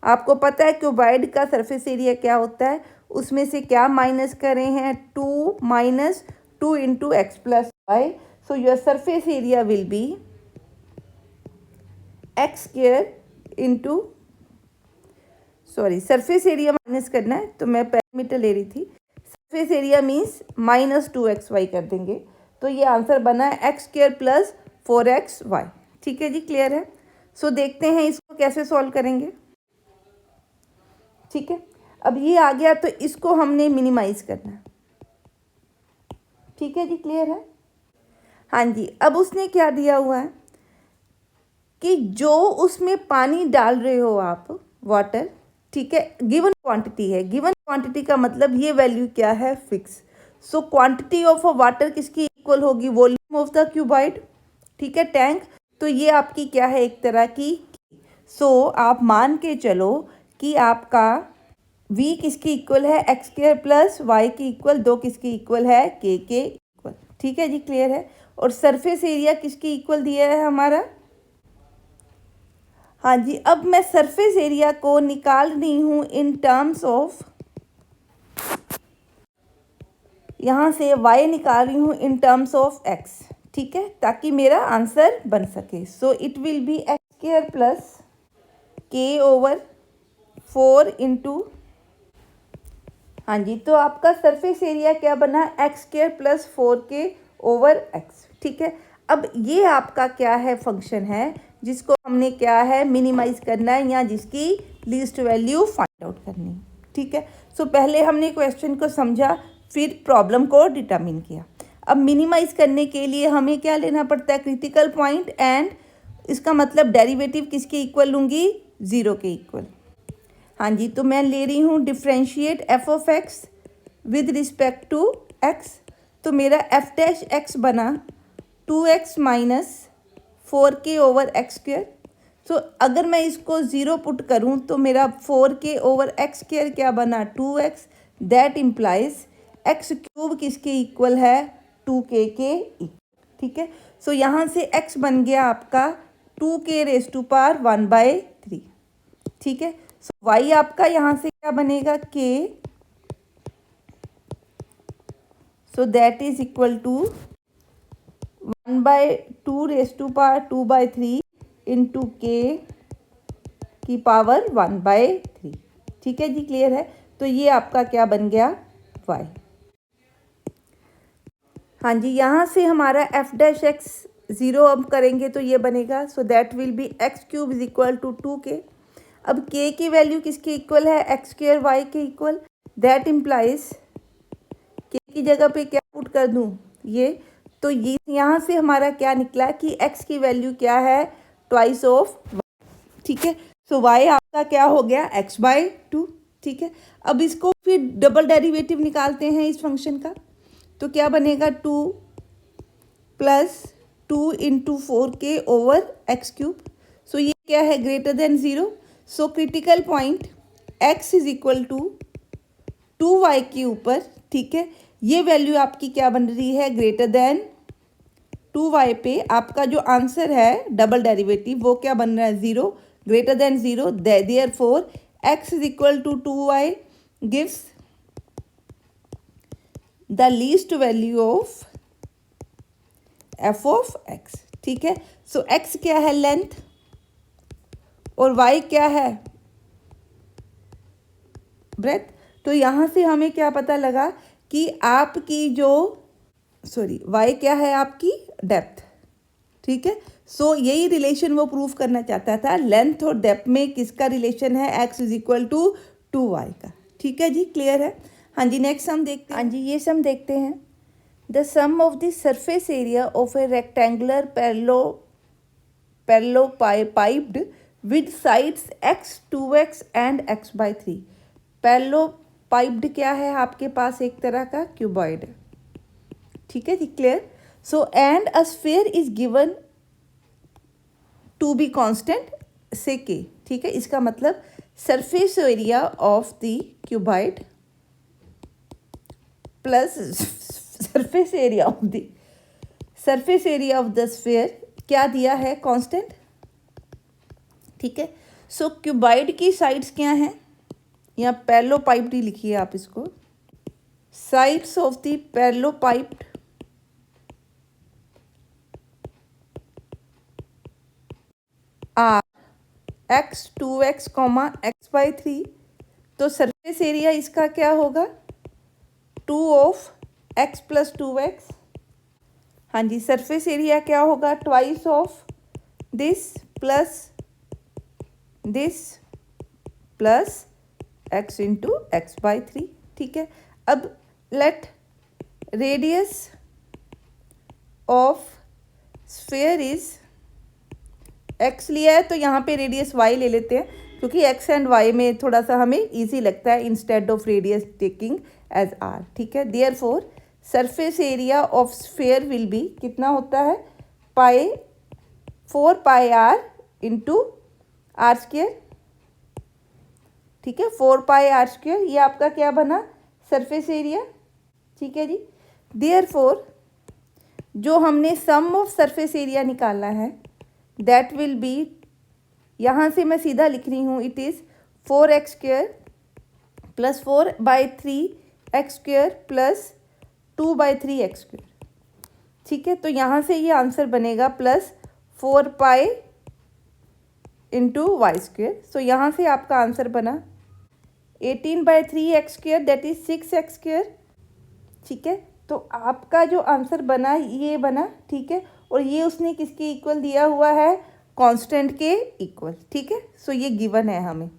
आपको पता है क्यूबॉइड का सरफेस एरिया क्या होता है, उसमें से क्या माइनस करें हैं, 2 minus 2 into x plus y. So your surface area will be x square into, sorry surface area minus करना है तो मैं पैरामीटर ले रही थी. Surface area means minus 2xy कर देंगे, तो ये आंसर बना है एक्स स्क्वायर प्लस 4xy. ठीक है जी, क्लियर है. सो देखते हैं इसको कैसे सॉल्व करेंगे. ठीक है, अब ये आ गया तो इसको हमने मिनिमाइज करना है. ठीक है जी, क्लियर है. हाँ जी, अब उसने क्या दिया हुआ है कि जो उसमें पानी डाल रहे हो आप, वाटर, ठीक है, गिवन क्वांटिटी है. गिवन क्वांटिटी का मतलब ये वैल्यू क्या है, fix. So quantity of a water किसकी इक्वल होगी, वॉल्यूम ऑफ द क्यूबॉइड. ठीक है, टैंक. तो ये आपकी क्या है, एक तरह की. सो आप मान के चलो कि आपका v किसकी इक्वल है, एक्स स्क्वायर प्लस वाई की इक्वल, दो किसकी इक्वल है, के इक्वल. ठीक है जी, क्लियर है. और सरफेस एरिया किसकी इक्वल दिया है हमारा. हाँ जी, अब मैं सरफेस एरिया को निकाल रही हूँ इन टर्म्स ऑफ, यहाँ से y निकाल रही हूँ इन टर्म्स ऑफ x. ठीक है, ताकि मेरा आंसर बन सके. So it will be x square plus के ओवर 4 इंटू, हाँ जी, तो आपका सरफेस एरिया क्या बना, x square plus 4k over x. ठीक है, अब ये आपका क्या है, फंक्शन है जिसको हमने क्या है, मिनिमाइज करना है या जिसकी लीस्ट वैल्यू फाइंड आउट करनी है. ठीक है, सो पहले हमने क्वेश्चन को समझा, फिर प्रॉब्लम को डिटरमिन किया. अब मिनिमाइज करने के लिए हमें क्या लेना पड़ता है, क्रिटिकल पॉइंट. एंड इसका मतलब डेरिवेटिव किसके इक्वल लूँगी, 0 के इक्वल. हाँ जी, तो मैं ले रही हूँ differentiate f of x with respect to x. तो मेरा एफ डैश एक्स बना 2x minus 4k over x square. So अगर मैं इसको 0 पुट करूँ तो मेरा 4k ओवर एक्स स्क्वायर क्या बना, 2x. That implies x cube किसके इक्वल है, 2k के इक्वल. ठीक है, सो यहाँ से x बन गया आपका 2k रेज टू पावर 1/3. ठीक है, सो y आपका यहाँ से क्या बनेगा, k. So that is equal to 1/2 raise to power 2/3 into k की पावर 1/3. ठीक है जी, क्लियर है. तो ये आपका क्या बन गया, y. हाँ जी, यहाँ से हमारा एफ डैश एक्स 0 अब करेंगे तो ये बनेगा. So that will be x cube is equal to 2k. अब k की वैल्यू किसके इक्वल है, एक्स स्क्वायर वाई के इक्वल. दैट इम्प्लाइज k की जगह पे क्या पुट कर दूँ, ये. तो ये यहाँ से हमारा क्या निकला कि x की वैल्यू क्या है, ट्वाइस ऑफ y. ठीक है, सो y आपका क्या हो गया, x/2. ठीक है, अब इसको फिर डबल डेरिवेटिव निकालते हैं इस फंक्शन का. तो क्या बनेगा, 2 plus 2 into 4k over x cube. सो ये क्या है, greater than 0. So critical point x is equal to 2y के ऊपर. ठीक है, ये वैल्यू आपकी क्या बन रही है, ग्रेटर देन 2y पे आपका जो आंसर है डबल डेरिवेटिव वो क्या बन रहा है, 0, greater than 0. Therefore x is equal to 2y gives the least value of f of x. ठीक है, सो x क्या है, लेंथ, और y क्या है, ब्रेथ. तो यहाँ से हमें क्या पता लगा कि आपकी जो, सॉरी, y क्या है आपकी, डेप्थ. ठीक है, सो यही रिलेशन वो प्रूव करना चाहता था, लेंथ और डेप्थ में किसका रिलेशन है, x is equal to 2y का. ठीक है जी, क्लियर है. हाँ जी, नेक्स्ट सम देखते हैं. हाँ जी, ये सम देखते हैं. The sum of the surface area of a rectangular parallelepiped with sides x, 2x and x/3. Parallelepiped क्या है आपके पास, एक तरह का क्यूबॉइड है. ठीक है जी, clear. So and a sphere is given to be constant say k. ठीक है, इसका मतलब surface area of the cuboid plus surface area of the sphere क्या दिया है, कांस्टेंट. ठीक है, सो क्यूबाइड की साइड्स क्या हैं, या पैरेललोपाइप्ड ही लिखिए आप इसको। Sides of the parallelepiped are x 2x, x/3। तो सरफेस एरिया इसका क्या होगा, 2 ऑफ x प्लस 2x। हाँ जी, सरफेस एरिया क्या होगा, twice of this plus x into x/3। ठीक है, अब let radius of sphere is x लिया है, तो यहाँ पे रेडियस y ले लेते हैं, क्योंकि x एंड y में थोड़ा सा हमें इजी लगता है instead of radius taking as r। ठीक है, therefore surface area of sphere will be कितना होता है, 4πr इंटू r²। ठीक है, 4πr², ये आपका क्या बना, सरफेस एरिया। ठीक है जी, देयरफॉर जो हमने सम ऑफ सरफेस एरिया निकालना है दैट विल बी, यहाँ से मैं सीधा लिख रही हूँ, it is 4x² plus 4/3x² plus 2/3x²। ठीक है, तो यहाँ से ये आंसर बनेगा प्लस 4π इंटू y²। सो यहाँ से आपका आंसर बना 18/3x², दैट इज 6x²। ठीक है, तो आपका जो आंसर बना ये बना। ठीक है, और ये उसने किसके इक्वल दिया हुआ है, कांस्टेंट के इक्वल। ठीक है, सो ये गिवन है, हमें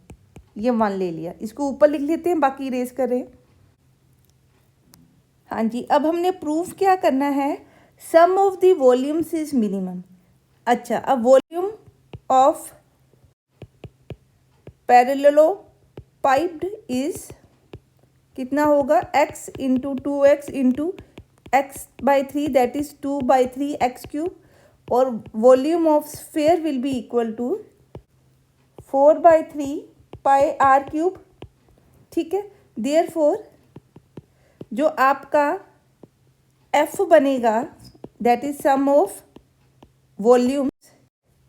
ये 1 ले लिया, इसको ऊपर लिख लेते हैं, बाकी इरेज कर रहे हैं। हाँ जी, अब हमने प्रूफ क्या करना है, sum of the volumes is minimum. अच्छा, अब वॉल्यूम ऑफ पैरेललोपाइप्ड इज कितना होगा, x into 2x into x/3, that is 2/3x³, और volume of sphere will be equal to 4/3πr³। ठीक है, देयरफॉर जो आपका f बनेगा that is sum of volumes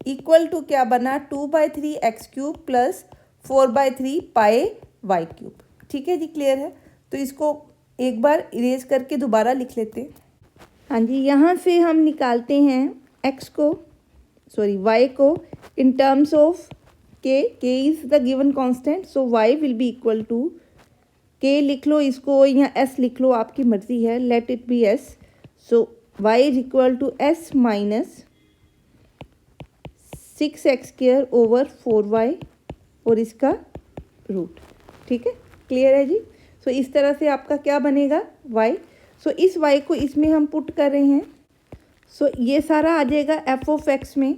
equal to क्या बना, 2/3x³ प्लस 4/3πy³। ठीक है जी, क्लियर है। तो इसको एक बार इरेज करके दोबारा लिख लेते हैं। हाँ जी, यहाँ से हम निकालते हैं y को in terms of k is the given constant, so y will be equal to k लिख लो इसको या s लिख लो, आपकी मर्जी है, let it be s। So y is equal to s minus 6x² over 4y और इसका रूट। ठीक है, क्लियर है जी। सो इस तरह से आपका क्या बनेगा, y। सो इस y को इसमें हम पुट कर रहे हैं, सो ये सारा आ जाएगा f(x) में।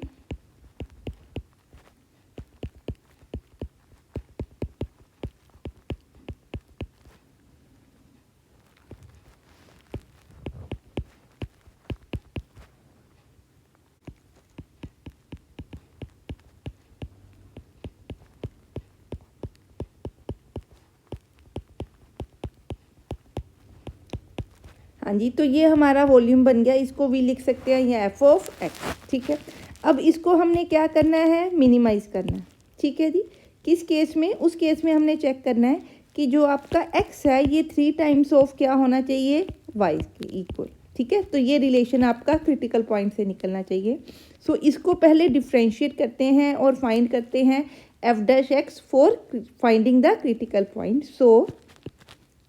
हाँ जी, तो ये हमारा वॉल्यूम बन गया, इसको भी लिख सकते हैं ये f(x). ठीक है, अब इसको हमने क्या करना है, मिनिमाइज़ करना है। ठीक है जी, किस केस में, उस केस में हमने चेक करना है कि जो आपका x है ये 3 टाइम्स ऑफ क्या होना चाहिए, y के इक्वल। ठीक है, तो ये रिलेशन आपका क्रिटिकल पॉइंट से निकलना चाहिए। सो इसको पहले डिफ्रेंशिएट करते हैं और फाइंड करते हैं f' for finding the critical point. So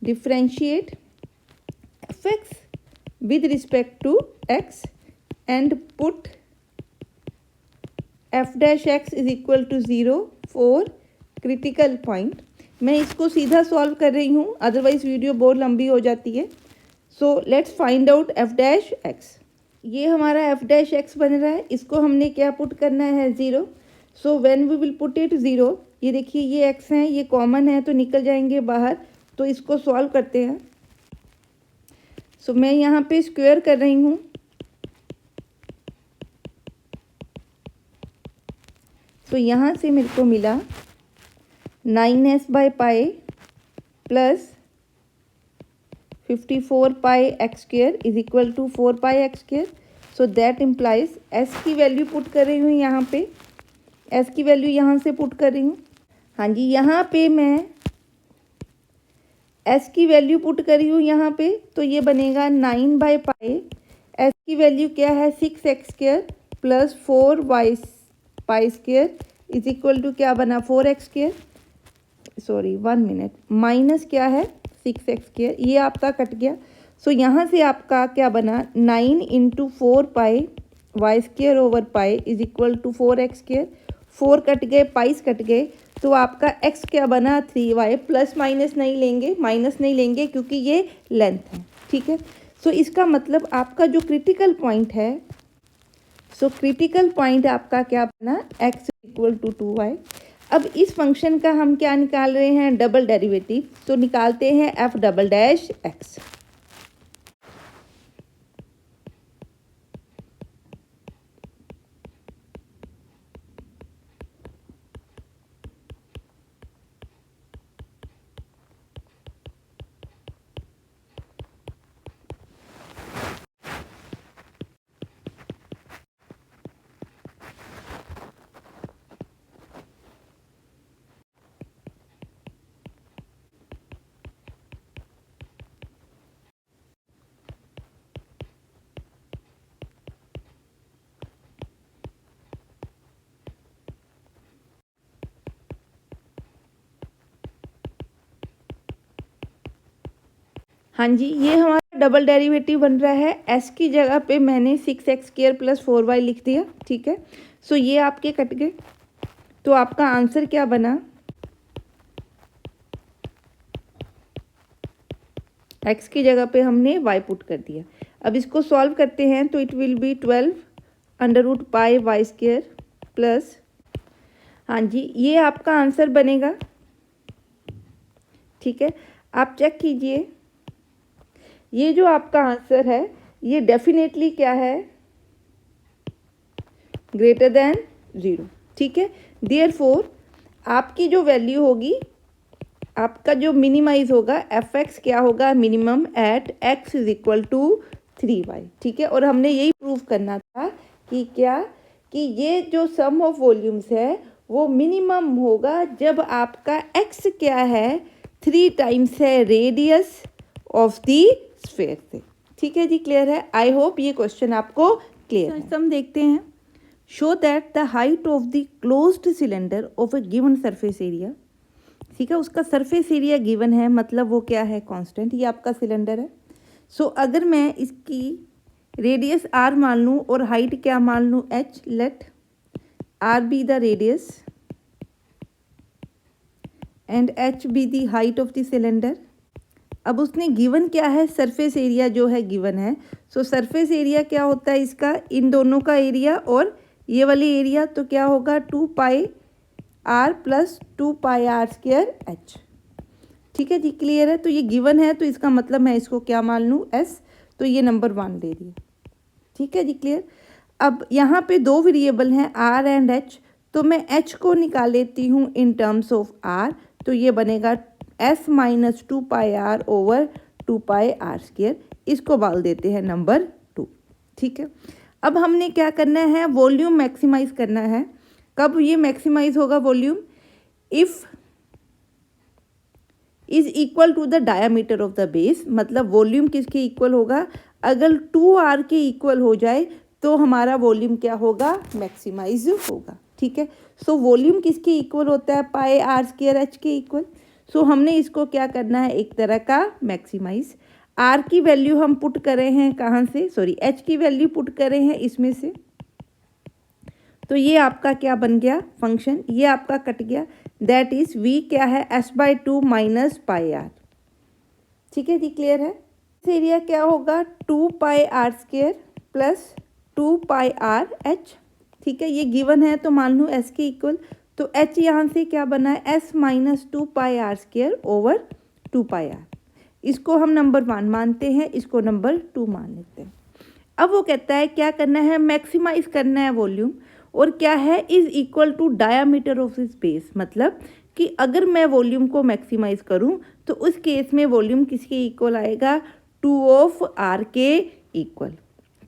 differentiate f(x) with respect to x and put f' is equal to 0 for critical point। मैं इसको सीधा सॉल्व कर रही हूँ, अदरवाइज वीडियो बहुत लंबी हो जाती है। So let's find out f'(x). ये हमारा f'(x) बन रहा है, इसको हमने क्या पुट करना है, 0। So when we will put it 0, ये देखिए ये x हैं, ये कॉमन है तो निकल जाएंगे बाहर, तो इसको सॉल्व करते हैं। सो मैं यहाँ पे स्क्वायर कर रही हूँ, तो यहाँ से मेरे को मिला 9s/π plus 54πx² is equal to 4πx²। So that implies s की वैल्यू पुट कर रही हूँ यहाँ पे, एस की वैल्यू यहाँ से पुट कर रही हूँ। हाँ जी, यहाँ पे मैं एस की वैल्यू पुट करी हूँ यहाँ पे, तो ये बनेगा 9/पाई। एस की वैल्यू क्या है 6x² plus 4y² is equal to क्या बना 4x², सॉरी 1 मिनट, माइनस क्या है 6x², ये आपका कट गया। सो यहाँ से आपका क्या बना 9 into 4y² is equal to 4x²। 4 cut गए, पाइस कट गए, तो आपका x क्या बना 3y। प्लस माइनस नहीं लेंगे, माइनस नहीं लेंगे क्योंकि ये लेंथ है, ठीक है। सो इसका मतलब आपका जो क्रिटिकल पॉइंट है, सो क्रिटिकल पॉइंट आपका क्या बना x इक्वल टू 2y। अब इस फंक्शन का हम क्या निकाल रहे हैं डबल डेरिवेटिव, तो निकालते हैं f'(x). हाँ जी, ये हमारा डबल डेरिवेटिव बन रहा है। एस की जगह पे मैंने 6x² प्लस 4y लिख दिया, ठीक है। सो ये आपके कट गए, तो आपका आंसर क्या बना x की जगह पे हमने y पुट कर दिया। अब इसको सॉल्व करते हैं तो it will B 12√πy² plus, हाँ जी, ये आपका आंसर बनेगा, ठीक है। आप चेक कीजिए, ये जो आपका आंसर है ये डेफिनेटली क्या है ग्रेटर देन 0, ठीक है। देयरफॉर आपकी जो वैल्यू होगी, आपका जो मिनिमाइज होगा f(x) क्या होगा minimum at x is equal to 3y, ठीक है। और हमने यही प्रूव करना था कि क्या कि ये जो सम ऑफ वॉल्यूम्स है वो मिनिमम होगा जब आपका x क्या है 3 टाइम्स है रेडियस ऑफ दी स्फीयर से, ठीक है जी। क्लियर है, आई होप ये क्वेश्चन आपको क्लियर है। हम देखते हैं, show that the height of the closed cylinder of a given surface area, ठीक है। उसका सरफेस एरिया गिवन है, मतलब वो क्या है कांस्टेंट, ये आपका सिलेंडर है। सो अगर मैं इसकी रेडियस r मान लूँ और हाइट क्या मान लूँ h, let r be the radius and h be the height of the cylinder. अब उसने गिवन क्या है सरफेस एरिया जो है गिवन है। सो सरफेस एरिया क्या होता है इसका, इन दोनों का एरिया और ये वाली एरिया, तो क्या होगा 2πr प्लस 2πr²h, ठीक है जी। क्लियर है, तो ये गिवन है तो इसका मतलब मैं इसको क्या मान लूँ s, तो ये नंबर 1 ले रही है, ठीक है जी। क्लियर। अब यहाँ पे 2 वेरिएबल हैं r एंड h, तो मैं h को निकाल लेती हूँ इन टर्म्स ऑफ r, तो ये बनेगा s minus 2πr over 2πr², इसको डाल देते हैं नंबर 2, ठीक है। अब हमने क्या करना है वॉल्यूम मैक्सिमाइज करना है। कब ये मैक्सिमाइज होगा volume, if is equal to the diameter of the base, मतलब वॉल्यूम किसके इक्वल होगा, अगर 2r के इक्वल हो जाए तो हमारा वॉल्यूम क्या होगा मैक्सिमाइज होगा, ठीक है। सो वॉल्यूम किसके इक्वल होता है πr²h के इक्वल। सो हमने इसको क्या करना है एक तरह का मैक्सिमाइज। r की वैल्यू हम पुट करे हैं कहाँ से, सॉरी h की वैल्यू पुट करे हैं इसमें से, तो ये आपका क्या बन गया फंक्शन, ये आपका कट गया, दैट इज v क्या है s/2 माइनस πr, ठीक है जी। क्लियर है। एरिया क्या होगा 2πr² प्लस 2πrh, ठीक है। ये गिवन है तो मान लो s के इक्वल, तो h यहाँ से क्या बना है s minus 2πr² over 2πr, इसको हम नंबर 1 मानते हैं, इसको नंबर 2 मान लेते हैं। अब वो कहता है क्या करना है मैक्सिमाइज करना है वॉल्यूम, और क्या है is equal to diameter of this base, मतलब कि अगर मैं वॉल्यूम को मैक्सिमाइज करूं तो उस केस में वॉल्यूम किसके इक्वल आएगा 2 ऑफ r के इक्वल,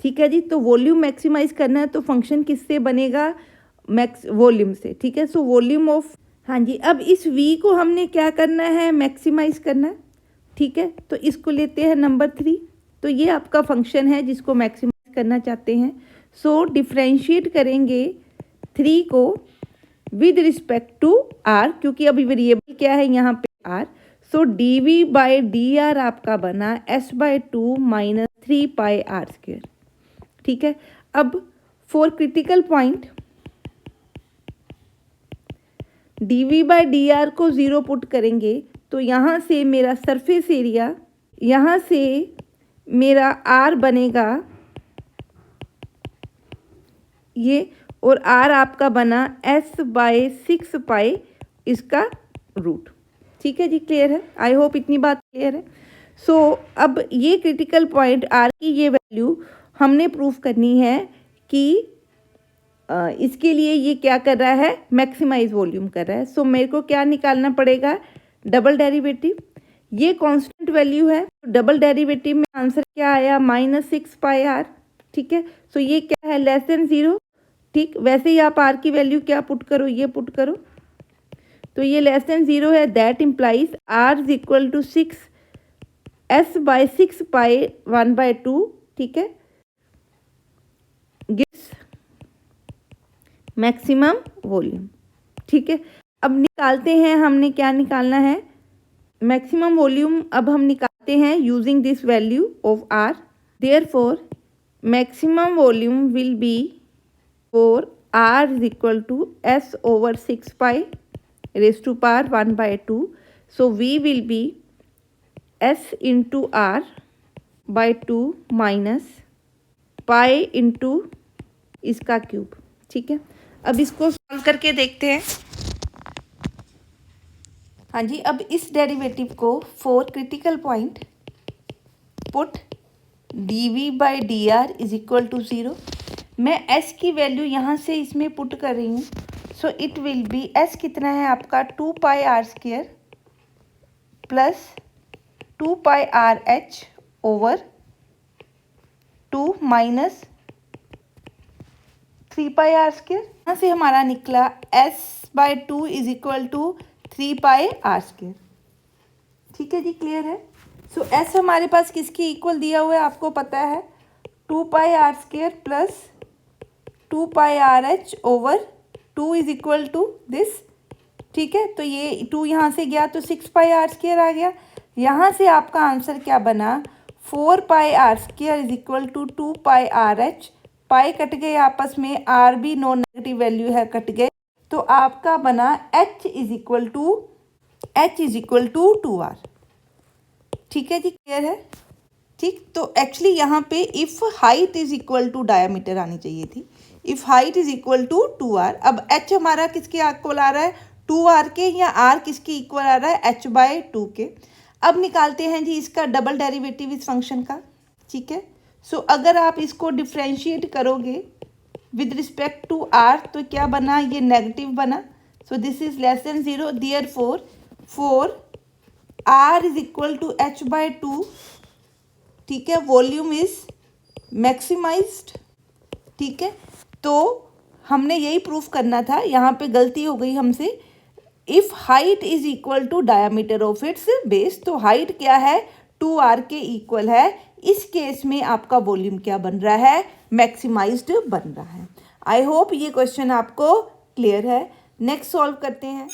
ठीक है जी। तो वॉल्यूम मैक्सिमाइज करना है तो फंक्शन किससे बनेगा, मैक्स वॉल्यूम से, ठीक है। सो वॉल्यूम ऑफ, हाँ जी, अब इस v को हमने क्या करना है, मैक्सिमाइज करना है, ठीक है। तो इसको लेते हैं नंबर 3। तो ये आपका फंक्शन है जिसको मैक्सिमाइज करना चाहते हैं। सो डिफ्रेंशिएट करेंगे 3 को विद रिस्पेक्ट टू r, क्योंकि अभी वेरिएबल क्या है यहाँ पे r। सो dv/dr आपका बना s/2 माइनस 3πr², ठीक है। अब फॉर क्रिटिकल पॉइंट dv/dr को 0 पुट करेंगे तो यहाँ से मेरा सरफेस एरिया, यहाँ से मेरा r बनेगा ये, और r आपका बना s/6π इसका रूट, ठीक है जी। क्लियर है? आई होप इतनी बात क्लियर है। सो अब ये क्रिटिकल पॉइंट r की ये वैल्यू हमने प्रूफ करनी है कि इसके लिए ये क्या कर रहा है, मैक्सिमाइज वॉल्यूम कर रहा है। सो मेरे को क्या निकालना पड़ेगा, डबल डेरिवेटिव। ये कांस्टेंट वैल्यू है, तो डबल डेरिवेटिव में आंसर क्या आया, -6πr, ठीक है। सो ये क्या है, लेस देन 0, ठीक। वैसे ही आप r की वैल्यू क्या पुट करो, ये पुट करो, तो ये लेस देन 0 है। That implies r is equal to 6 s/6π 1/2, ठीक है, गिव्स मैक्सिमम वॉल्यूम, ठीक है। अब निकालते हैं, हमने क्या निकालना है, मैक्सिमम वॉल्यूम। अब हम निकालते हैं using this value of r। Therefore maximum volume will be for r is equal to s/6π raised to power 1/2. So v will be s into r by 2 minus pi into इसका cube, ठीक है। अब इसको solve करके देखते हैं। हाँ जी, अब इस डेरिवेटिव को for critical point put dv/dr is equal to 0। मैं s की वैल्यू यहाँ से इसमें पुट कर रही हूँ। So it will B, s कितना है आपका, 2πr² plus 2πrh over 2 minus 3πr²। यहाँ से हमारा निकला s/2 is equal to 3πr², ठीक है जी। क्लियर है? सो s हमारे पास किसके इक्वल दिया हुआ है, आपको पता है, 2πr² plus 2πrh over 2 is equal to this, ठीक है। तो ये 2 यहाँ से गया तो 6πr² आ गया। यहाँ से आपका आंसर क्या बना, 4πr² is equal to 2πrh। Pi cut गए आपस में, r भी नॉन नेगेटिव वैल्यू है, कट गए, तो आपका बना h is equal to 2r, ठीक है जी। क्लियर है? ठीक। तो एक्चुअली यहाँ पे if height is equal to diameter आनी चाहिए थी, if height is equal to 2r। अब h हमारा किसके इक्वल आ रहा है, 2r के, या r किसके इक्वल आ रहा है, h/2 के। अब निकालते हैं जी इसका डबल डेरिवेटिव इस फंक्शन का, ठीक है। सो अगर आप इसको डिफ्रेंशिएट करोगे विद रिस्पेक्ट टू r तो क्या बना, ये नेगेटिव बना। So this is less than 0। Therefore for r is equal to h/2, ठीक है, वॉल्यूम इज मैक्सिमाइज्ड, ठीक है। तो हमने यही प्रूफ करना था, यहाँ पे गलती हो गई हमसे। If height is equal to diameter of its base, तो हाइट क्या है, 2r के इक्वल है। इस केस में आपका वॉल्यूम क्या बन रहा है, मैक्सिमाइज्ड बन रहा है। आई होप ये क्वेश्चन आपको क्लियर है। नेक्स्ट सॉल्व करते हैं।